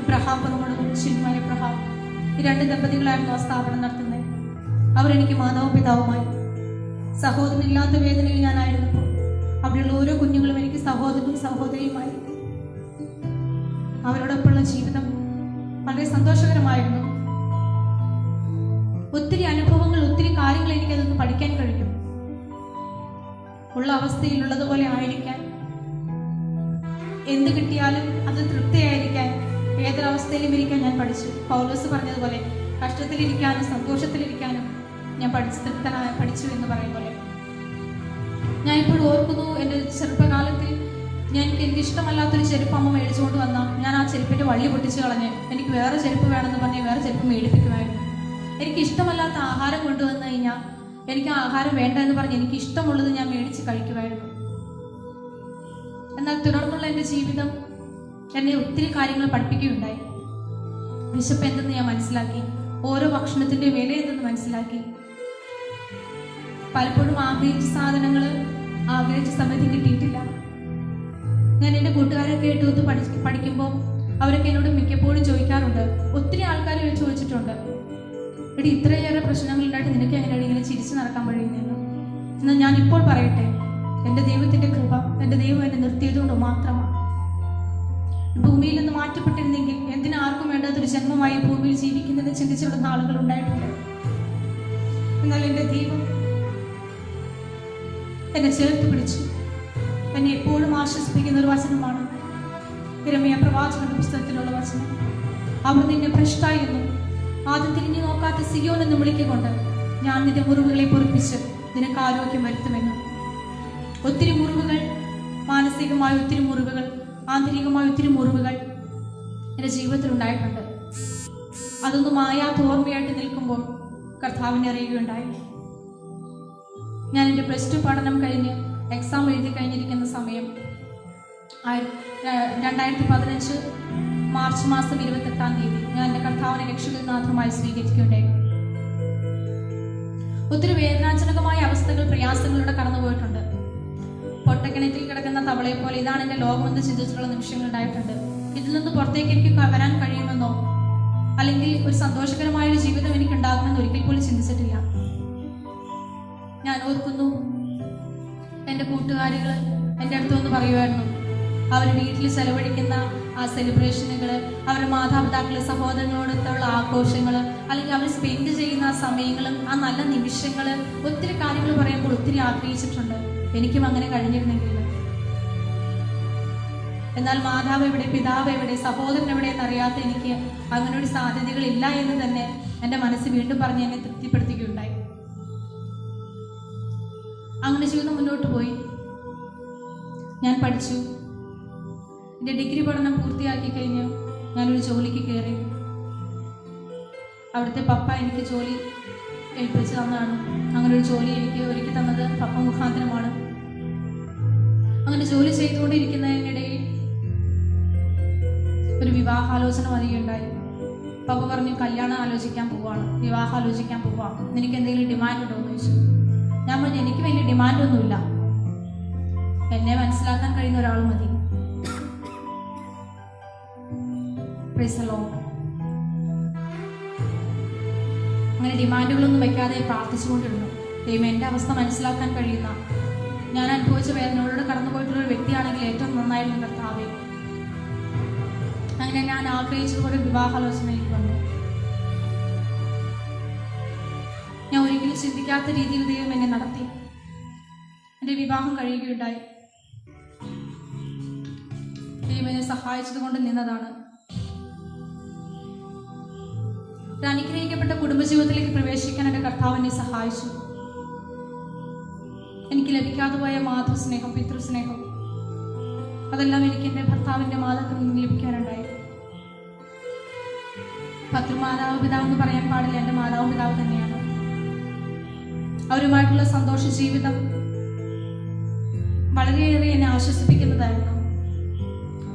എബ്രഹാം പുറമണവും ചിന്മയ എബ്രഹാം, ഈ 2 ദമ്പതികളായിരുന്നു ആ സ്ഥാപനം നടത്തുന്നത്. അവരെനിക്ക് മാതാവും പിതാവുമായി. സഹോദരനില്ലാത്ത വേദനയിൽ ഞാനായിരുന്നപ്പോൾ അവിടെയുള്ള ഓരോ കുഞ്ഞുങ്ങളും എനിക്ക് സഹോദരനും സഹോദരിയുമായി. അവരോടൊപ്പമുള്ള ജീവിതം വളരെ സന്തോഷകരമായിരുന്നു. ഒത്തിരി അനുഭവങ്ങൾ, ഒത്തിരി കാര്യങ്ങൾ എനിക്കതൊന്ന് പഠിക്കാൻ കഴിഞ്ഞു. ഉള്ള അവസ്ഥയിലുള്ളതുപോലെ ആയിരിക്കാൻ, എന്ത് കിട്ടിയാലും അത് തൃപ്തിയായിരിക്കാൻ, ഏതൊരവസ്ഥയിലും ഇരിക്കാൻ ഞാൻ പഠിച്ചു. പൗലോസ് പറഞ്ഞതുപോലെ കഷ്ടത്തിലിരിക്കാനും സന്തോഷത്തിലിരിക്കാനും ഞാൻ പഠിച്ചു എന്ന് പറയും പോലെ. ഞാനിപ്പോഴും ഓർക്കുന്നു, എൻ്റെ ചെറുപ്പകാലത്തിൽ എനിക്ക് ഇഷ്ടമല്ലാത്തൊരു ചെരുപ്പ് അമ്മ മേടിച്ചുകൊണ്ട് വന്നാൽ ഞാൻ ആ ചെരുപ്പിൻ്റെ വള്ളി പൊട്ടിച്ച് കളഞ്ഞ് എനിക്ക് വേറെ ചെരുപ്പ് വേണമെന്ന് പറഞ്ഞ് വേറെ ചെരുപ്പ് മേടിപ്പിക്കുമായിരുന്നു. എനിക്ക് ഇഷ്ടമല്ലാത്ത ആഹാരം കൊണ്ടുവന്നു കഴിഞ്ഞാൽ എനിക്ക് ആഹാരം വേണ്ട എന്ന് പറഞ്ഞ് എനിക്ക് ഇഷ്ടമുള്ളത് ഞാൻ മേടിച്ച് കഴിക്കുമായിരുന്നു. എന്നാൽ തുടർന്നുള്ള എൻ്റെ ജീവിതം എന്നെ ഒത്തിരി കാര്യങ്ങൾ പഠിപ്പിക്കുകയുണ്ടായി. വിശപ്പ് എന്തെന്ന് ഞാൻ മനസ്സിലാക്കി, ഓരോ ഭക്ഷണത്തിൻ്റെ വില എന്തെന്ന് മനസ്സിലാക്കി. പലപ്പോഴും ആഗ്രഹിച്ച സാധനങ്ങൾ ആഗ്രഹിച്ച സമയത്ത് കിട്ടിയിട്ടില്ല. ഞാൻ എൻ്റെ കൂട്ടുകാരൊക്കെ ആയിട്ട് പഠിക്കുമ്പോൾ അവരൊക്കെ എന്നോട് മിക്കപ്പോഴും ചോദിക്കാറുണ്ട്, ഒത്തിരി ആൾക്കാർ ചോദിച്ചിട്ടുണ്ട്, എടി ഇത്രയേറെ പ്രശ്നങ്ങളുണ്ടായിട്ട് നിനക്ക് എങ്ങനെയാണ് ഇങ്ങനെ ചിരിച്ചു നടക്കാൻ കഴിയുന്നതെന്ന്. എന്നാൽ ഞാനിപ്പോൾ പറയട്ടെ, എൻ്റെ ദൈവത്തിൻ്റെ കൃപ, എൻ്റെ ദൈവം എന്നെ നിർത്തിയതുകൊണ്ട് മാത്രമാണ്. ഭൂമിയിൽ നിന്ന് മാറ്റപ്പെട്ടിരുന്നെങ്കിൽ എന്തിനാർക്കും വേണ്ടാത്തൊരു ജന്മമായി ഭൂമിയിൽ ജീവിക്കുന്നതിന് ചിന്തിച്ചിടുന്ന ആളുകൾ ഉണ്ടായിട്ടുണ്ട്. എന്നാൽ എൻ്റെ ദൈവം എന്നെ ചേർത്ത് പിടിച്ചു. എന്നെ എപ്പോഴും ആശ്വസിപ്പിക്കുന്ന ഒരു വചനമാണ് യിരെമ്യാ പ്രവാചകന്റെ പുസ്തകത്തിലുള്ള വചനം. അവർ നിന്നെ ഭ്രഷ്ടായെന്നും ആദ്യം തിരിഞ്ഞു നോക്കാത്ത സിയോൻ എന്ന് വിളിക്കൊണ്ട് ഞാൻ നിന്റെ മുറിവുകളെ പൊറിപ്പിച്ച് നിനക്ക് ആരോഗ്യം വരുത്തുമെന്നും. ഒത്തിരി മുറിവുകൾ, മാനസികമായ ഒത്തിരി മുറിവുകൾ, ആന്തരികമായ ഒത്തിരി മുറിവുകൾ എൻ്റെ ജീവിതത്തിൽ ഉണ്ടായിട്ടുണ്ട്. അതൊന്നും മായാത്ത ഓർമ്മയായിട്ട് നിൽക്കുമ്പോൾ കർത്താവിനെ അറിയുകയുണ്ടായി. ഞാൻ എൻ്റെ +2 പഠനം കഴിഞ്ഞ് എക്സാം എഴുതി കഴിഞ്ഞിരിക്കുന്ന സമയം 2015 മാർച്ച് മാസം 28-ാം തീയതി ഞാൻ എൻ്റെ കർത്താവിനെ രക്ഷകനാഥമായി സ്വീകരിക്കുകയുണ്ടായി. ഒത്തിരി വേദനാജനകമായ അവസ്ഥകൾ, പ്രയാസങ്ങളിലൂടെ കടന്നുപോയിട്ടുണ്ട്. പൊട്ടക്കിണറ്റിൽ കിടക്കുന്ന തവളയെ പോലെ ഇതാണ് എൻ്റെ ലോകമെന്ന് ചിന്തിച്ചിട്ടുള്ള നിമിഷങ്ങൾ ഉണ്ടായിട്ടുണ്ട്. ഇതിൽ നിന്ന് പുറത്തേക്ക് എനിക്ക് വരാൻ കഴിയുമെന്നോ അല്ലെങ്കിൽ ഒരു സന്തോഷകരമായൊരു ജീവിതം എനിക്ക് ഉണ്ടാകുമെന്ന് ഒരിക്കൽ പോലും ചിന്തിച്ചിട്ടില്ല. ഞാൻ ഓർക്കുന്നു, എൻ്റെ കൂട്ടുകാരികൾ എൻ്റെ അടുത്ത് വന്ന് പറയുമായിരുന്നു, അവർ വീട്ടിൽ ചെലവഴിക്കുന്ന ആ സെലിബ്രേഷനുകൾ, അവരുടെ മാതാപിതാക്കളെ സഹോദരങ്ങളോടൊത്തുള്ള ആഘോഷങ്ങൾ, അല്ലെങ്കിൽ അവർ സ്പെൻഡ് ചെയ്യുന്ന ആ സമയങ്ങളും ആ നല്ല നിമിഷങ്ങൾ, ഒത്തിരി കാര്യങ്ങൾ പറയുമ്പോൾ ഒത്തിരി ആഗ്രഹിച്ചിട്ടുണ്ട് എനിക്കും അങ്ങനെ കഴിഞ്ഞിരുന്നെങ്കിൽ. എന്നാൽ മാതാവ് എവിടെ, പിതാവ് എവിടെ, സഹോദരൻ എവിടെ എന്നറിയാത്ത എനിക്ക് അങ്ങനെ ഒരു സാധ്യതകളില്ല എന്ന് തന്നെ എൻ്റെ മനസ്സ് വീണ്ടും പറഞ്ഞ് എന്നെ തൃപ്തിപ്പെടുത്തുകയുണ്ടായി. അങ്ങനെ ജീവിതം മുന്നോട്ട് പോയി. ഞാൻ പഠിച്ചു. എൻ്റെ ഡിഗ്രി പഠനം പൂർത്തിയാക്കി കഴിഞ്ഞ് ഞാനൊരു ജോലിക്ക് കയറി. അവിടുത്തെ പപ്പ എനിക്ക് ജോലി ഏൽപ്പിച്ചു തന്നതാണ്. അങ്ങനെ ഒരു ജോലി എനിക്ക് ഒരുക്കി തന്നത് പപ്പ മുഖാന്തരമാണ്. അങ്ങനെ ജോലി ചെയ്തുകൊണ്ടിരിക്കുന്നതിനിടയിൽ ഒരു വിവാഹാലോചന വരികയുണ്ടായി. പപ്പ പറഞ്ഞു, കല്യാണം ആലോചിക്കാൻ പോവാണ്, വിവാഹം ആലോചിക്കാൻ പോവാം, നിനക്ക് എന്തെങ്കിലും ഡിമാൻഡ് ഉണ്ടോ എന്ന് ചോദിച്ചു. ഞാൻ പറഞ്ഞു, എനിക്ക് വലിയ ഡിമാൻഡൊന്നുമില്ല, എന്നെ മനസ്സിലാക്കാൻ കഴിയുന്ന ഒരാൾ മതി. അങ്ങനെ ഡിമാൻഡുകളൊന്നും വയ്ക്കാതെ പ്രാർത്ഥിച്ചുകൊണ്ടിരുന്നു. ദൈവം എൻ്റെ അവസ്ഥ മനസ്സിലാക്കാൻ കഴിയുന്ന, ഞാൻ അനുഭവിച്ച വേദനകളോട് കടന്നുപോയിട്ടുള്ള ഒരു വ്യക്തിയാണെങ്കിൽ ഏറ്റവും നന്നായിരുന്നു കർത്താവേ. അങ്ങനെ ഞാൻ ആഗ്രഹിച്ചതുപോലെ വിവാഹാലോചനയിലേക്ക് വന്നു. ഞാൻ ഒരിക്കലും ചിന്തിക്കാത്ത രീതിയിൽ ദൈവം എന്നെ നടത്തി. എൻ്റെ വിവാഹം കഴിയുകയുണ്ടായി. ദൈവം എന്നെ സഹായിച്ചത് കൊണ്ട് നിന്നതാണ്. ഒരു അനുഗ്രഹിക്കപ്പെട്ട കുടുംബജീവിതത്തിലേക്ക് പ്രവേശിക്കാൻ എൻ്റെ കർത്താവ് എന്നെ സഹായിച്ചു. എനിക്ക് ലഭിക്കാതെ പോയ മാതൃസ്നേഹം, പിതൃസ്നേഹം, അതെല്ലാം എനിക്ക് എൻ്റെ ഭർത്താവിൻ്റെ മാതാവിൽ നിന്ന് ലഭിക്കാനുണ്ടായി. ഭർത്തൃമാതാവ് പിതാവ് എന്ന് പറയാൻ പാടില്ല, എൻ്റെ മാതാവും പിതാവ് തന്നെയാണ്. അവരുമായിട്ടുള്ള സന്തോഷ ജീവിതം വളരെയേറെ എന്നെ ആശ്വസിപ്പിക്കുന്നതായിരുന്നു.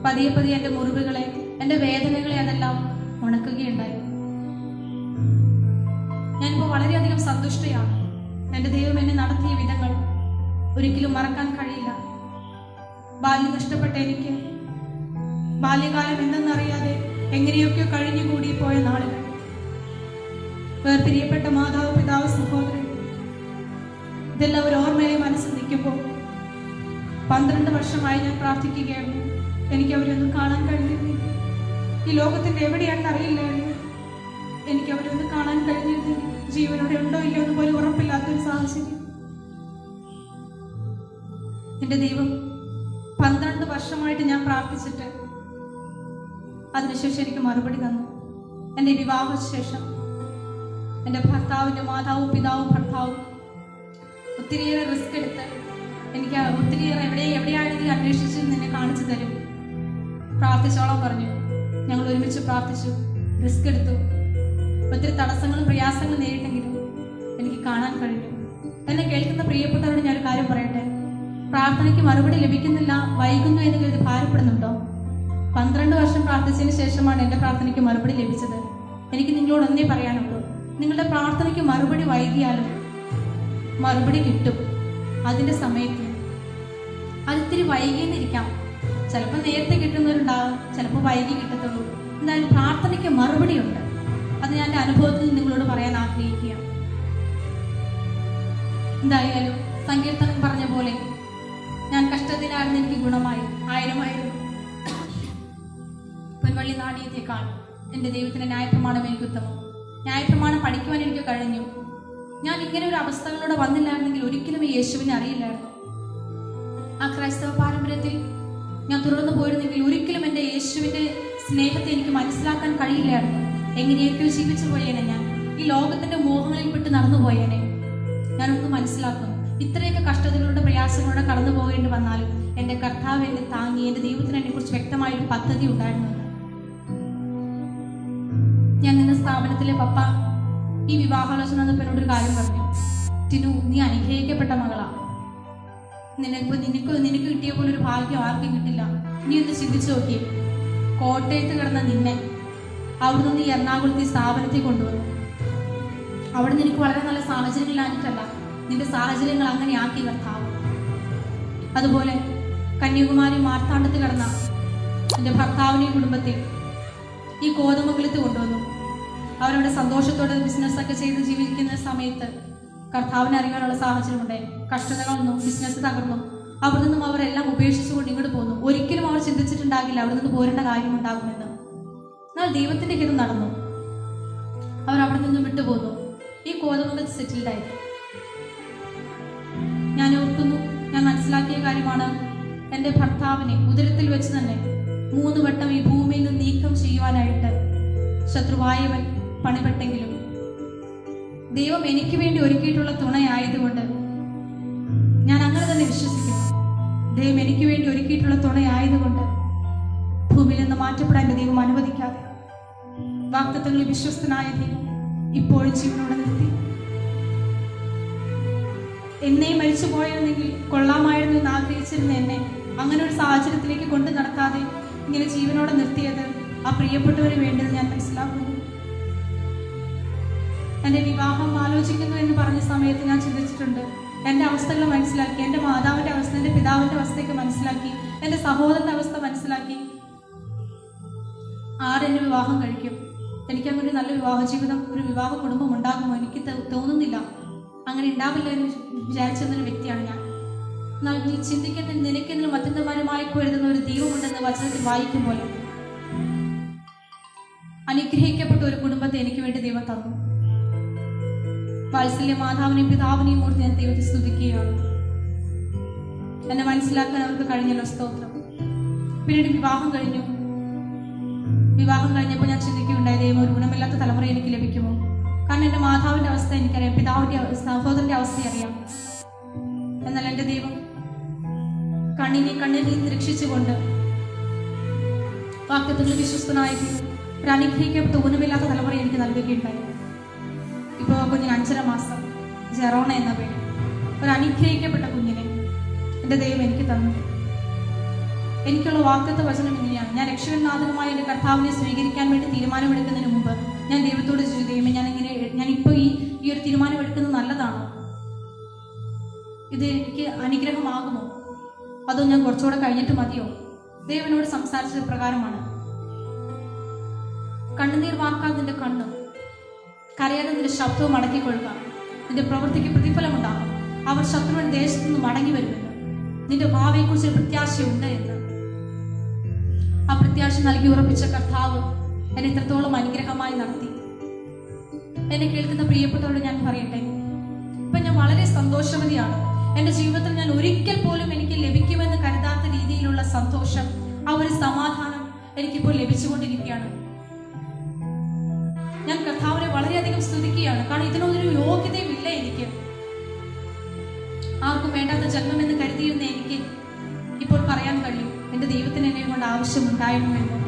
പതിയെ പതിയെ എൻ്റെ മുറിവുകളെ, എൻ്റെ വേദനകളെ അതെല്ലാം ഉണക്കുകയുണ്ടായി. ഞാനിപ്പോൾ വളരെയധികം സന്തുഷ്ടയാണ്. എൻ്റെ ദൈവം എന്നെ നടത്തിയ വിധങ്ങൾ ഒരിക്കലും മറക്കാൻ കഴിയില്ല. ബാല്യം നഷ്ടപ്പെട്ട എനിക്ക് ബാല്യകാലം എന്തെന്നറിയാതെ എങ്ങനെയൊക്കെയോ കഴിഞ്ഞുകൂടി പോയ നാളുകൾ, വേർപിരിയപ്പെട്ട മാതാവ്, പിതാവ്, സഹോദരൻ, ഇതെല്ലാം ഒരു ഓർമ്മയായി മനസ്സിൽ നിൽക്കുമ്പോൾ 12 വർഷമായി ഞാൻ പ്രാർത്ഥിക്കുകയായിരുന്നു. എനിക്ക് അവരൊന്നും കാണാൻ കഴിഞ്ഞിരുന്നില്ല. ഈ ലോകത്തിൻ്റെ എവിടെയാണെന്ന് അറിയില്ലായിരുന്നു. എനിക്ക് അവരൊന്നും കാണാൻ കഴിഞ്ഞിരുന്നില്ല. ജീവനോടെ ഉണ്ടോ ഇല്ലയോ എന്ന് പോലും ഉറപ്പില്ലാത്തൊരു സാഹചര്യം. എൻ്റെ ദൈവം 12 വർഷമായിട്ട് ഞാൻ പ്രാർത്ഥിച്ചിട്ട് അതിനുശേഷം എനിക്ക് മറുപടി തന്നു. എൻ്റെ വിവാഹശേഷം എൻ്റെ ഭർത്താവിൻ്റെ മാതാവും പിതാവും ഭർത്താവും ഒത്തിരിയേറെ റിസ്ക് എടുത്ത് എനിക്ക് ഒത്തിരിയേറെ എവിടെയാണെങ്കിലും അന്വേഷിച്ച് നിന്നെ കാണിച്ചു തരും. പ്രാർത്ഥിച്ചോളം പറഞ്ഞു. ഞങ്ങൾ ഒരുമിച്ച് പ്രാർത്ഥിച്ചു, റിസ്ക് എടുത്തു. ഒത്തിരി തടസ്സങ്ങളും പ്രയാസങ്ങളും നേരിട്ടെങ്കിലും എനിക്ക് കാണാൻ കഴിഞ്ഞു. എന്നെ കേൾക്കുന്ന പ്രിയപ്പെട്ടവരോട് ഞാനൊരു കാര്യം പറയട്ടെ. പ്രാർത്ഥനയ്ക്ക് മറുപടി ലഭിക്കുന്നില്ല, വൈകുന്നു എന്ന് ഇത് ഭാരപ്പെടുന്നുണ്ടോ? 12 വർഷം പ്രാർത്ഥിച്ചതിന് ശേഷമാണ് എൻ്റെ പ്രാർത്ഥനയ്ക്ക് മറുപടി ലഭിച്ചത്. എനിക്ക് നിങ്ങളോട് ഒന്നേ പറയാനുള്ളൂ, നിങ്ങളുടെ പ്രാർത്ഥനയ്ക്ക് മറുപടി വൈകിയാലും മറുപടി കിട്ടും. അതിൻ്റെ സമയത്ത് അതിത്തിരി വൈകിയെന്നിരിക്കാം. ചിലപ്പോൾ നേരത്തെ കിട്ടുന്നവരുണ്ടാകും, ചിലപ്പോൾ വൈകി കിട്ടത്തുള്ളൂ. എന്നാലും പ്രാർത്ഥനയ്ക്ക് മറുപടിയുണ്ട്. അത് ഞാൻ എൻ്റെ അനുഭവത്തിൽ നിങ്ങളോട് പറയാൻ ആഗ്രഹിക്കുകയാണ്. എന്തായാലും സങ്കീർത്തനം പറഞ്ഞ പോലെ ഞാൻ കഷ്ടത്തിലായിരുന്നു, എനിക്ക് ഗുണമായി 1000 പൊൻവള്ളി നാണയത്തേക്കാൾ എൻ്റെ ദൈവത്തിൻ്റെ ന്യായപ്രമാണം എനിക്ക് ഉത്തമം. ന്യായപ്രമാണം പഠിക്കുവാൻ എനിക്ക് കഴിഞ്ഞു. ഞാൻ ഇങ്ങനെ ഒരു അവസ്ഥകളിലൂടെ വന്നില്ലായിരുന്നെങ്കിൽ ഒരിക്കലും ഈ യേശുവിനെ അറിയില്ലായിരുന്നു. ആ ക്രൈസ്തവ പാരമ്പര്യത്തിൽ ഞാൻ തുടർന്നു പോയിരുന്നെങ്കിൽ ഒരിക്കലും എൻ്റെ യേശുവിൻ്റെ സ്നേഹത്തെ എനിക്ക് മനസ്സിലാക്കാൻ കഴിയില്ലായിരുന്നു. എങ്ങനെയൊക്കെയോ ജീവിച്ചു പോയേനെ, ഞാൻ ഈ ലോകത്തിൻ്റെ മോഹങ്ങളിൽപ്പെട്ട് നടന്നു പോയേനെ. ഞാനൊന്ന് മനസ്സിലാക്കുന്നു, ഇത്രയൊക്കെ കഷ്ടതകളുടെ പ്രയാസങ്ങളുടെ കടന്നു പോകേണ്ടി വന്നാലും എൻ്റെ കർത്താവ് എന്നെ താങ്ങി. എൻ്റെ ദൈവത്തിന് എന്നെക്കുറിച്ച് വ്യക്തമായൊരു പദ്ധതി ഉണ്ടായിരുന്നു. ഞാൻ നിന്ന സ്ഥാപനത്തിലെ പപ്പ ഈ വിവാഹാലോചന വന്നപ്പോൾ എന്നോടൊരു കാര്യം പറഞ്ഞു. ടിനു, നീ അനുഗ്രഹിക്കപ്പെട്ട മകളാ. നിനക്ക് കിട്ടിയ പോലെ ഒരു ഭാഗ്യം ആർക്കും കിട്ടില്ല. നീ ഒന്ന് ചിന്തിച്ചു നോക്കിയേ. കോട്ടയത്ത് കിടന്ന നിന്നെ അവിടെ നിന്ന് ഈ എറണാകുളത്ത് ഈ സ്ഥാപനത്തിൽ കൊണ്ടുവന്നു. അവിടെ നിനക്ക് വളരെ നല്ല സാഹചര്യങ്ങളിലാഞ്ഞിട്ടല്ല, നിന്റെ സാഹചര്യങ്ങൾ അങ്ങനെ ആക്കി കർത്താവ്. അതുപോലെ കന്യാകുമാരി മാർത്താണ്ഡത്ത് കിടന്ന എൻ്റെ ഭർത്താവിനെയും കുടുംബത്തെ ഈ കോതമംഗലത്ത് കൊണ്ടുവന്നു. അവരവിടെ സന്തോഷത്തോടെ ബിസിനസ്സൊക്കെ ചെയ്ത് ജീവിക്കുന്ന സമയത്ത് കർത്താവിനെ അറിയാനുള്ള സാഹചര്യമുണ്ടായി. കഷ്ടതകളൊന്നും, ബിസിനസ് തകർന്നു. അവിടെ നിന്നും അവരെല്ലാം ഉപേക്ഷിച്ചുകൊണ്ട് ഇങ്ങോട്ട് പോന്നു. ഒരിക്കലും അവർ ചിന്തിച്ചിട്ടുണ്ടാകില്ല അവിടെ നിന്ന് പോരേണ്ട കാര്യമുണ്ടാകുമെന്ന്. എന്നാൽ ദൈവത്തിൻ്റെ ഹിതം നടന്നു. അവർ അവിടെ നിന്നും വിട്ടുപോന്നു. ഈ കോതമംഗലത്ത് സെറ്റിൽഡായി. ഞാൻ ഓർക്കുന്നു, ഞാൻ മനസ്സിലാക്കിയ കാര്യമാണ്, എൻ്റെ ഭർത്താവിനെ ഉദരത്തിൽ വെച്ച് തന്നെ 3 വട്ടം ഈ ഭൂമിയിൽ നിന്ന് നീക്കം ചെയ്യുവാനായിട്ട് ശത്രുവായവൻ പണിപ്പെട്ടെങ്കിലും ദൈവം എനിക്ക് വേണ്ടി ഒരുക്കിയിട്ടുള്ള തുണയായതുകൊണ്ട് ഞാൻ അങ്ങനെ തന്നെ വിശ്വസിക്കുന്നു. ദൈവം എനിക്ക് വേണ്ടി ഒരുക്കിയിട്ടുള്ള തുണയായതുകൊണ്ട് ഭൂമിയിൽ നിന്ന് മാറ്റപ്പെടാൻ എൻ്റെ ദൈവം അനുവദിക്കാതെ വാഗ്ദത്തങ്ങളിൽ വിശ്വസ്തനായ ദൈവം ഇപ്പോഴും ജീവനോടെ നിർത്തി. എന്നെ മരിച്ചു പോയിരുന്നെങ്കിൽ കൊള്ളാമായിരുന്നു എന്ന് ആഗ്രഹിച്ചിരുന്ന എന്നെ അങ്ങനെ ഒരു സാഹചര്യത്തിലേക്ക് കൊണ്ടു നടക്കാതെ ഇങ്ങനെ ജീവനോടെ നിർത്തിയത് ആ പ്രിയപ്പെട്ടവന് വേണ്ടത് ഞാൻ മനസ്സിലാക്കുന്നു. എൻ്റെ വിവാഹം ആലോചിക്കുന്നു എന്ന് പറഞ്ഞ സമയത്ത് ഞാൻ ചിന്തിച്ചിട്ടുണ്ട്. എൻ്റെ അവസ്ഥകൾ മനസ്സിലാക്കി, എൻ്റെ മാതാവിൻ്റെ അവസ്ഥ, എൻ്റെ പിതാവിൻ്റെ അവസ്ഥയൊക്കെ മനസ്സിലാക്കി, എൻ്റെ സഹോദരൻ്റെ അവസ്ഥ മനസ്സിലാക്കി ആരെന്നെ വിവാഹം കഴിക്കും? എനിക്കങ്ങനെ ഒരു നല്ല വിവാഹ ജീവിതം, ഒരു വിവാഹ കുടുംബം ഉണ്ടാകുമോ? എനിക്ക് തോന്നുന്നില്ല. അങ്ങനെ ഉണ്ടാവില്ല എന്ന് വിചാരിച്ചിരുന്നൊരു വ്യക്തിയാണ് ഞാൻ. എന്നാൽ നീ ചിന്തിക്കുന്ന നിനക്കെങ്കിലും അത്യന്തപരമായി എഴുതുന്ന ഒരു ദൈവമുണ്ടെന്ന് വചനത്തിൽ വായിക്കുമ്പോൾ അനുഗ്രഹിക്കപ്പെട്ട ഒരു കുടുംബത്തെ എനിക്ക് വേണ്ടി ദൈവം തന്നു. വാത്സല്യ മാതാവിനെയും പിതാവിനെയും ഓർത്ത് ഞാൻ ദൈവത്തെ സ്തുതിക്കുകയാണ്. എന്നെ മനസ്സിലാക്കാൻ അവർക്ക് കഴിഞ്ഞല്ലോ, സ്തോത്രം. പിന്നീട് വിവാഹം കഴിഞ്ഞപ്പോൾ ഞാൻ ചിന്തിക്കുകയുണ്ടായി, ദൈവം ഒരു ഗുണമില്ലാത്ത തലമുറ എനിക്ക് ലഭിക്കുമോ? കാരണം എൻ്റെ മാതാവിൻ്റെ അവസ്ഥ എനിക്കറിയാം, പിതാവിൻ്റെ സഹോദരൻ്റെ അവസ്ഥ അറിയാം. എന്നാൽ എൻ്റെ ദൈവം കണ്ണിനെ നിരീക്ഷിച്ചുകൊണ്ട് വാക്യത്തിൽ വിശ്വസ്തനായ ഒരു അനുഗ്രഹിക്കപ്പെട്ട ഗുണമില്ലാത്ത തലമുറ എനിക്ക് നൽകുകയുണ്ടായി. ഇപ്പോൾ കുഞ്ഞിന് 5.5 മാസം, ജെറോണ എന്ന പേര്, ഒരു അനുഗ്രഹിക്കപ്പെട്ട കുഞ്ഞിനെ എൻ്റെ ദൈവം എനിക്ക് തന്നു. എനിക്കുള്ള വാഗ്ദത്ത വചനം ഇങ്ങനെയാണ്: ഞാൻ രക്ഷകനാഥനുമായ എൻ്റെ കർത്താവിനെ സ്വീകരിക്കാൻ വേണ്ടി തീരുമാനമെടുക്കുന്നതിന് മുമ്പ് ഞാൻ ദൈവത്തോട് ചോദിച്ചു, ദൈവമേ, ഞാനിപ്പോൾ ഈ ഒരു തീരുമാനമെടുക്കുന്നത് നല്ലതാണോ? ഇത് എനിക്ക് അനുഗ്രഹമാകുമോ? അതോ ഞാൻ കുറച്ചുകൂടെ കഴിഞ്ഞിട്ട് മതിയോ? ദൈവനോട് സംസാരിച്ചത് പ്രകാരമാണ്: കണ്ണുനീർ വാർക്കാതെ നിന്റെ കണ്ണും കരയാതെ നിന്റെ ശബ്ദവും അടക്കിക്കൊള്ളുക. നിന്റെ പ്രവൃത്തിക്ക് പ്രതിഫലമുണ്ടാകും. അവർ ശത്രുവിൻ ദേശത്തു നിന്ന് മടങ്ങി വരുമെന്ന്. നിന്റെ ഭാവിയെക്കുറിച്ച് പ്രത്യാശയുണ്ട് എന്ന്. ആ പ്രത്യാശ നൽകി ഉറപ്പിച്ച കർത്താവ് എന്നെ ഇത്രത്തോളം അനുഗ്രഹമായി നടത്തി. എന്നെ കേൾക്കുന്ന പ്രിയപ്പെട്ടവരോട് ഞാൻ പറയട്ടെ, ഇപ്പൊ ഞാൻ വളരെ സന്തോഷവതിയാണ്. എൻ്റെ ജീവിതത്തിൽ ഞാൻ ഒരിക്കൽ പോലും എനിക്ക് ലഭിക്കുമെന്ന് കരുതാത്ത രീതിയിലുള്ള സന്തോഷം, ആ ഒരു സമാധാനം എനിക്കിപ്പോൾ ലഭിച്ചുകൊണ്ടിരിക്കുകയാണ്. ഞാൻ കർത്താവിനെ വളരെയധികം സ്തുതിക്കുകയാണ്. കാരണം ഇതിനൊരു യോഗ്യതയുമില്ല എനിക്ക്. ആർക്കും വേണ്ടാത്ത ജന്മമെന്ന് കരുതിയിരുന്ന എനിക്ക് ഇപ്പോൾ പറയാൻ കഴിയും, എൻ്റെ ദൈവത്തിന് എന്നെ കൊണ്ട് ആവശ്യമുണ്ടായിരുന്നുവെന്ന്.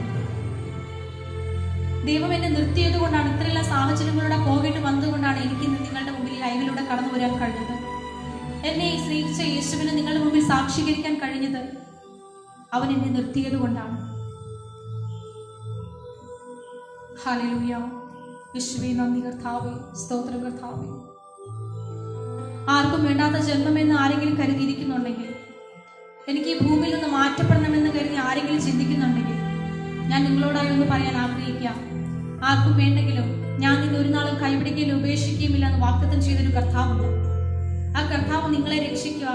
ദൈവം എന്നെ നിർത്തിയത് കൊണ്ടാണ്, ഇത്രയെല്ലാം സാഹചര്യങ്ങളിലൂടെ പോകേണ്ടി വന്നതുകൊണ്ടാണ് എനിക്ക് ഇന്ന് നിങ്ങളുടെ മുമ്പിൽ ലൈവിലൂടെ കടന്നു വരാൻ കഴിഞ്ഞത്. എന്നെ സ്നേഹിച്ച യേശുവിനെ നിങ്ങളുടെ മുമ്പിൽ സാക്ഷീകരിക്കാൻ കഴിഞ്ഞത് അവൻ എന്നെ നിർത്തിയത് കൊണ്ടാണ്. ഹല്ലേലൂയ. യേശുവേ നന്ദി കർത്താവേ, സ്തോത്രം കർത്താവേ. ആർക്കും വേണ്ടാത്ത ജന്മമെന്ന് ആരെങ്കിലും കരുതിയിരിക്കുന്നുണ്ടെങ്കിൽ, എനിക്ക് ഈ ഭൂമിയിൽ നിന്ന് മാറ്റപ്പെടണമെന്ന് കരുതി ആരെങ്കിലും ചിന്തിക്കുന്നുണ്ടെങ്കിൽ, ഞാൻ നിങ്ങളോടായി ഒന്ന് പറയാൻ ആഗ്രഹിക്കാം. ആർക്കും വേണ്ടെങ്കിലും ഞാൻ നിന്നെ ഒരു നാളും കൈവിടുകയും ഉപേക്ഷിക്കുകയുമില്ല എന്ന് വാഗ്ദത്തം ചെയ്തൊരു കർത്താവുണ്ട്. ആ കർത്താവ് നിങ്ങളെ രക്ഷിക്കുക.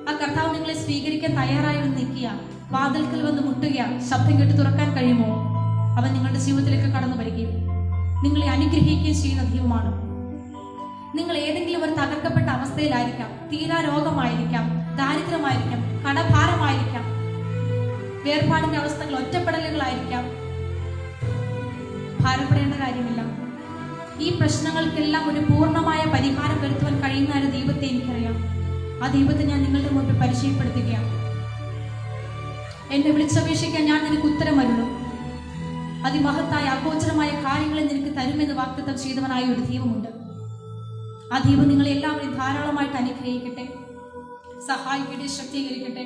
ആ കർത്താവ് നിങ്ങളെ സ്വീകരിക്കാൻ തയ്യാറായി വന്ന് നിൽക്കുക. വാതിൽക്കൽ വന്ന് മുട്ടുക. ശബ്ദം കേട്ട് തുറക്കാൻ കഴിയുമോ? അവൻ നിങ്ങളുടെ ജീവിതത്തിലേക്ക് കടന്നു വരികയും നിങ്ങളെ അനുഗ്രഹിക്കുകയും ചെയ്യുന്ന ദൈവമാണ്. നിങ്ങൾ ഏതെങ്കിലും ഒരു തകർക്കപ്പെട്ട അവസ്ഥയിലായിരിക്കാം, തീരാ രോഗമായിരിക്കാം, ദാരിദ്ര്യമായിരിക്കാം, കടഭാരമായിരിക്കാം, വേർപാടിന്റെ അവസ്ഥകൾ, ഒറ്റപ്പെടലുകളായിരിക്കാം. ഭാരപ്പെടേണ്ട കാര്യമില്ല. ഈ പ്രശ്നങ്ങൾക്കെല്ലാം ഒരു പൂർണ്ണമായ പരിഹാരം വരുത്തുവാൻ കഴിയുന്ന ഒരു ദൈവത്തെ എനിക്കറിയാം. ആ ദൈവത്തെ ഞാൻ നിങ്ങളുടെ മുമ്പിൽ പരിചയപ്പെടുത്തുകയാണ്. എന്നെ വിളിച്ചപേക്ഷിക്കാൻ ഞാൻ നിനക്ക് ഉത്തരമരുളും. അതിമഹത്തായ അഗോചരമായ കാര്യങ്ങളെ നിനക്ക് തരുമെന്ന് വാഗ്ദത്തം ചെയ്തവനായ ഒരു ദൈവമുണ്ട്. ആ ദൈവം നിങ്ങളെ എല്ലാവരെയും ധാരാളമായിട്ട് അനുഗ്രഹിക്കട്ടെ, സഹായിക്കട്ടെ, ശക്തീകരിക്കട്ടെ.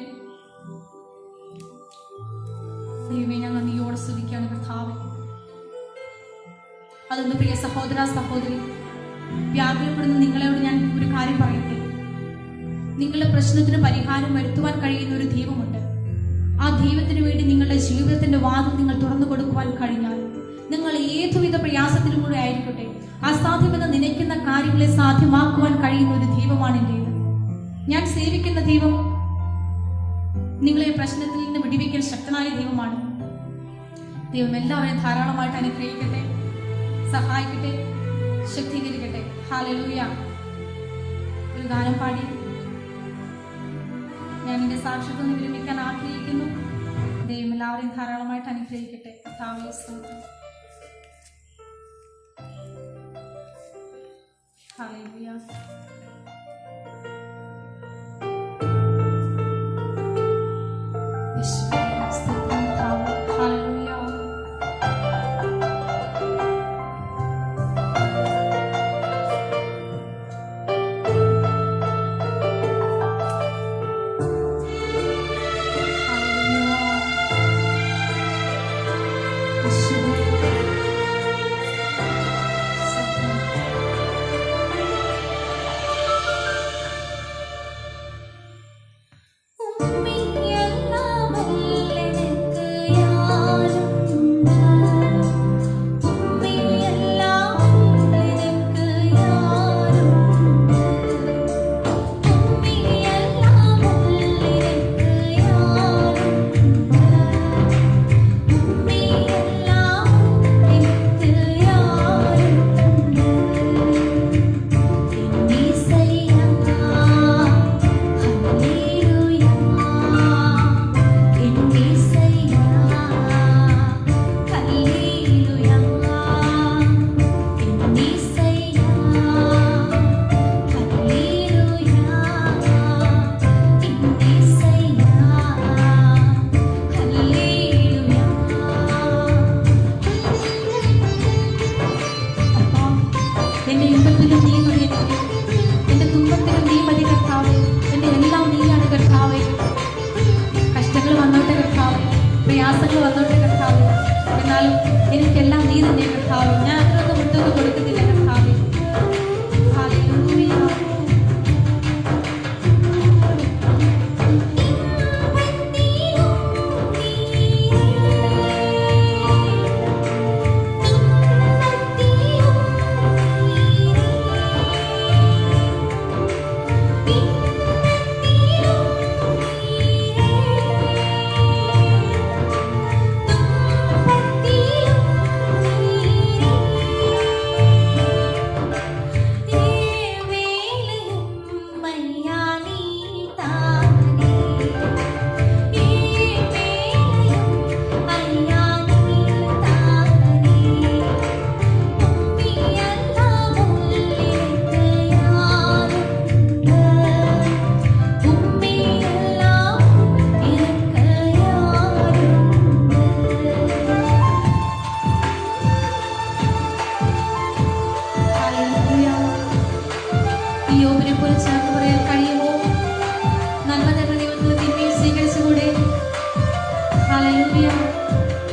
ദൈവമേ, ഞാൻ നന്ദിയോടെ സ്തുതിക്കുകയാണ് കർത്താവേ. അതുകൊണ്ട് പ്രിയ സഹോദര സഹോദരി, വ്യാകുലപ്പെടുന്ന നിങ്ങളോട് ഞാൻ ഒരു കാര്യം പറയട്ടെ. നിങ്ങളുടെ പ്രശ്നത്തിന് പരിഹാരം വരുത്തുവാൻ കഴിയുന്ന ഒരു ദൈവമുണ്ട്. ആ ദൈവത്തിന് വേണ്ടി നിങ്ങളുടെ ജീവിതത്തിന്റെ വാതിൽ നിങ്ങൾ തുറന്നു കൊടുക്കുവാൻ കഴിഞ്ഞാൽ, നിങ്ങൾ ഏതുവിധ പ്രയാസത്തിലൂടെ ആയിരിക്കട്ടെ, അസാധ്യമെന്ന് നനയ്ക്കുന്ന കാര്യങ്ങളെ സാധ്യമാക്കുവാൻ കഴിയുന്ന ഒരു ദൈവമാണ് എന്റേത്. ഞാൻ സേവിക്കുന്ന ദൈവം നിങ്ങളെ പ്രശ്നത്തിൽ നിന്ന് വിടിവിക്കാൻ ശക്തനായ ദൈവമാണ്. ദൈവം എല്ലാവരെയും ധാരാളമായിട്ട് അനുഗ്രഹിക്കട്ടെ, സഹായിക്കട്ടെ, ശക്തീകരിക്കട്ടെ. ഹല്ലേലൂയ. ഒരു ഗാനം പാടി ഞാൻ എന്റെ സാക്ഷ്യത്വം വിരമിക്കാൻ ആഗ്രഹിക്കുന്നു. ദൈവം എല്ലാവരെയും ധാരാളമായിട്ട് അനുഗ്രഹിക്കട്ടെ. കർത്താവേ സ്തോത്രം. ഹല്ലേലൂയ. പ്രയാസങ്ങൾ വന്നോട്ടെ കർത്താവേ, എന്നാലും എനിക്കെല്ലാം നീ തന്നെ കർത്താവേ. ഞാൻ അതൊന്നും വിട്ടൊന്നും കൊടുക്കുന്നില്ല കർത്താവേ. ഹല്ലേലൂയ.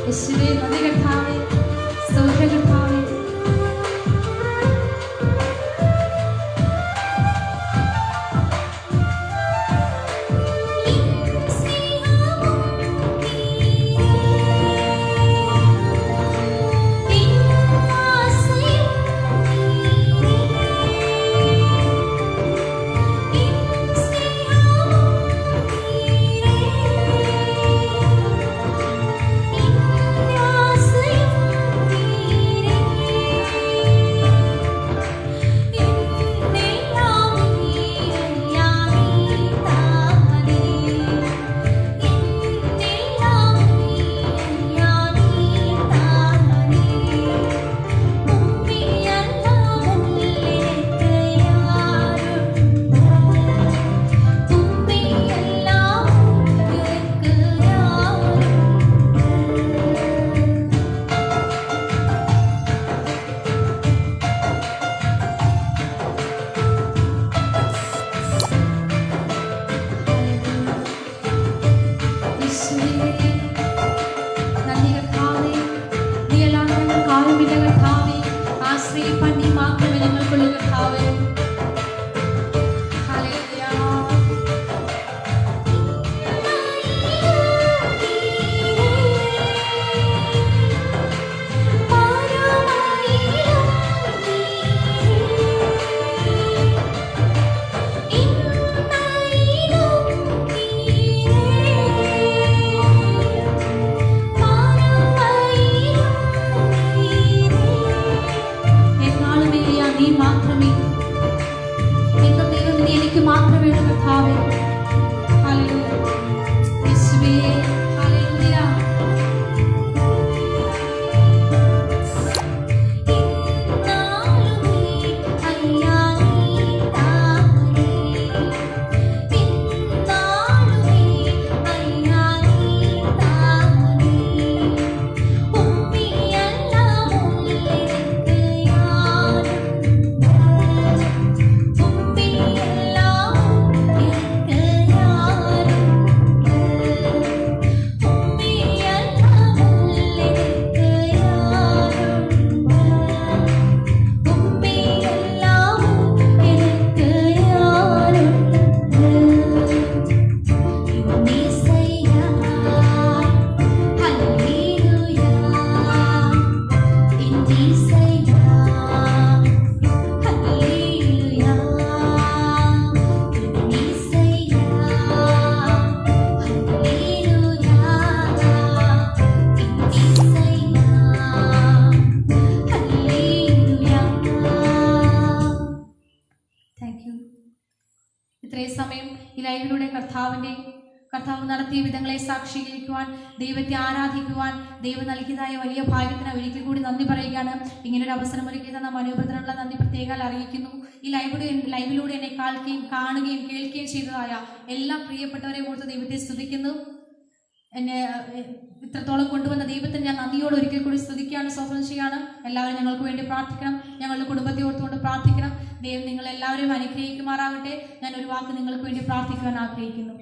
യേശുവേ നന്ദി കർത്താവേ, സ്തോത്രം കർത്താവേ. കർത്താവ് നടത്തിയ വിധങ്ങളെ സാക്ഷീകരിക്കുവാൻ, ദൈവത്തെ ആരാധിക്കുവാൻ ദൈവം നൽകിയതായ വലിയ ഭാഗ്യത്തിന് ഒരിക്കൽ കൂടി നന്ദി പറയുകയാണ്. ഇങ്ങനൊരു അവസരം ഒരുക്കി തന്ന മനോബദ്ധനുള്ള നന്ദി പ്രത്യേകം അറിയിക്കുന്നു. ഈ ലൈവിലൂടെ എന്നെ കാണുകയും കേൾക്കുകയും ചെയ്തതായ എല്ലാ പ്രിയപ്പെട്ടവരെ ഓർത്ത് ദൈവത്തെ സ്തുതിക്കുന്നു. എന്നെ ഇത്രത്തോളം കൊണ്ടുവന്ന ദൈവത്തിന് ഞാൻ നന്ദിയോട് ഒരിക്കൽ കൂടി സ്തുതിക്കുകയാണ്, സ്തോത്രം ചെയ്യാണ്. എല്ലാവരും ഞങ്ങൾക്ക് വേണ്ടി പ്രാർത്ഥിക്കണം, ഞങ്ങളുടെ കുടുംബത്തെ ഓർത്തുകൊണ്ട് പ്രാർത്ഥിക്കണം. ദൈവം നിങ്ങളെല്ലാവരും അനുഗ്രഹിക്കുമാറാകട്ടെ. ഞാൻ ഒരു വാക്ക് നിങ്ങൾക്ക് വേണ്ടി പ്രാർത്ഥിക്കുവാൻ ആഗ്രഹിക്കുന്നു.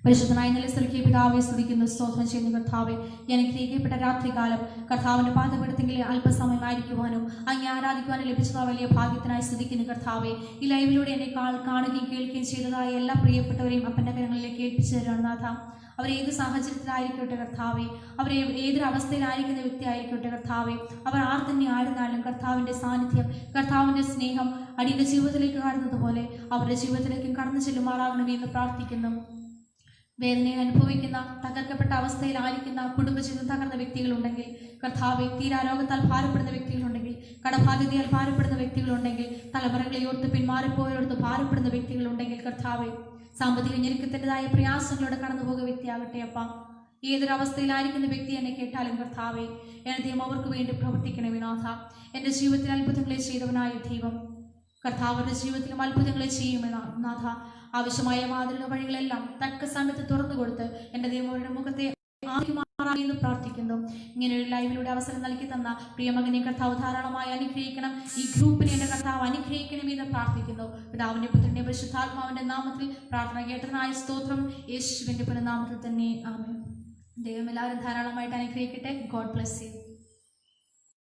പരിശുദ്ധനായ നല്ല സ്വർഗീയ പിതാവെ സ്തുതിക്കുന്നു, സ്തോത്രം ചെയ്യുന്നു. കർത്താവെ, അനുഗ്രഹിക്കപ്പെട്ട രാത്രികാലം കർത്താവിൻ്റെ പാദപീഠത്തിൽ അല്പസമയമായിരിക്കുവാനും അങ്ങേ ആരാധിക്കുവാനും ലഭിച്ചതായ വലിയ ഭാഗ്യത്തിനായി സ്തുതിക്കുന്നു. കർത്താവെ, ഈ ലൈവിലൂടെ എന്നെ കാണുകയും കേൾക്കുകയും ചെയ്തതായ എല്ലാ പ്രിയപ്പെട്ടവരെയും അപ്പൻ്റെ കരങ്ങളിലേക്ക് ഏൽപ്പിച്ചു തരുവാണ് നാഥ. അവരേത് സാഹചര്യത്തിലായിരിക്കട്ടെ കർത്താവെ, അവർ ഏതൊരവസ്ഥയിലായിരിക്കുന്ന വ്യക്തി ആയിരിക്കട്ടെ കർത്താവെ, അവർ ആർ തന്നെ ആയിരുന്നാലും കർത്താവിൻ്റെ സാന്നിധ്യം, കർത്താവിൻ്റെ സ്നേഹം അടിയുടെ ജീവിതത്തിലേക്ക് കടന്നത് പോലെ അവരുടെ ജീവിതത്തിലേക്കും കടന്നു ചെല്ലുമാറാകണമേ എന്ന് പ്രാർത്ഥിക്കുന്നു. വേദനയെ അനുഭവിക്കുന്ന, തകർക്കപ്പെട്ട അവസ്ഥയിലായിരിക്കുന്ന, കുടുംബജീവിതം തകർന്ന വ്യക്തികളുണ്ടെങ്കിൽ കർത്താവെ, തീരാരോഗത്താൽ ഭാരപ്പെടുന്ന വ്യക്തികളുണ്ടെങ്കിൽ, കടബാധ്യതയാൽ ഭാരപ്പെടുന്ന വ്യക്തികളുണ്ടെങ്കിൽ, തലമുറകളെ ഓർത്ത് പിന്മാറിപ്പോയോർത്ത് ഭാരപ്പെടുന്ന വ്യക്തികളുണ്ടെങ്കിൽ കർത്താവെ, സാമ്പത്തിക ഞെരുക്കത്തിൻ്റെതായ പ്രയാസങ്ങളോടെ കടന്നുപോകുന്ന വ്യക്തിയാകട്ടെ അപ്പ. ഏതൊരവസ്ഥയിലായിരിക്കുന്ന വ്യക്തി എന്നെ കേട്ടാലും കർത്താവെ, എന്നെ ദൈവം അവർക്ക് വേണ്ടി പ്രവർത്തിക്കണമേ നാഥ. എൻ്റെ ജീവിതത്തിൽ അത്ഭുതങ്ങളെ ചെയ്തവനായ ദൈവം കർത്താവരുടെ ജീവിതത്തിലും അത്ഭുതങ്ങളെ ചെയ്യുമെന്ന് നാഥ. ആവശ്യമായ വാതിലുള്ള വഴികളെല്ലാം തക്ക സമയത്ത് തുറന്നു കൊടുത്ത് എൻ്റെ ദൈവങ്ങളുടെ മുഖത്തെ എന്ന് പ്രാർത്ഥിക്കുന്നു. ഇങ്ങനെ ഒരു ലൈവിലൂടെ അവസരം നൽകി തന്ന പ്രിയമകനെ കർത്താവ് ധാരാളമായി അനുഗ്രഹിക്കണം. ഈ ഗ്രൂപ്പിനെ എൻ്റെ കർത്താവ് അനുഗ്രഹിക്കണമെന്ന് പ്രാർത്ഥിക്കുന്നു. പിതാവിൻ്റെ പുത്രൻ്റെ പരിശുദ്ധാത്മാവിൻ്റെ നാമത്തിൽ പ്രാർത്ഥന കേട്ടനായ സ്തോത്രം യേശുവിൻ്റെ പുനഃനാമത്തിൽ തന്നെ ആമേൻ. ദൈവം എല്ലാവരും ധാരാളമായിട്ട് അനുഗ്രഹിക്കട്ടെ. God bless you.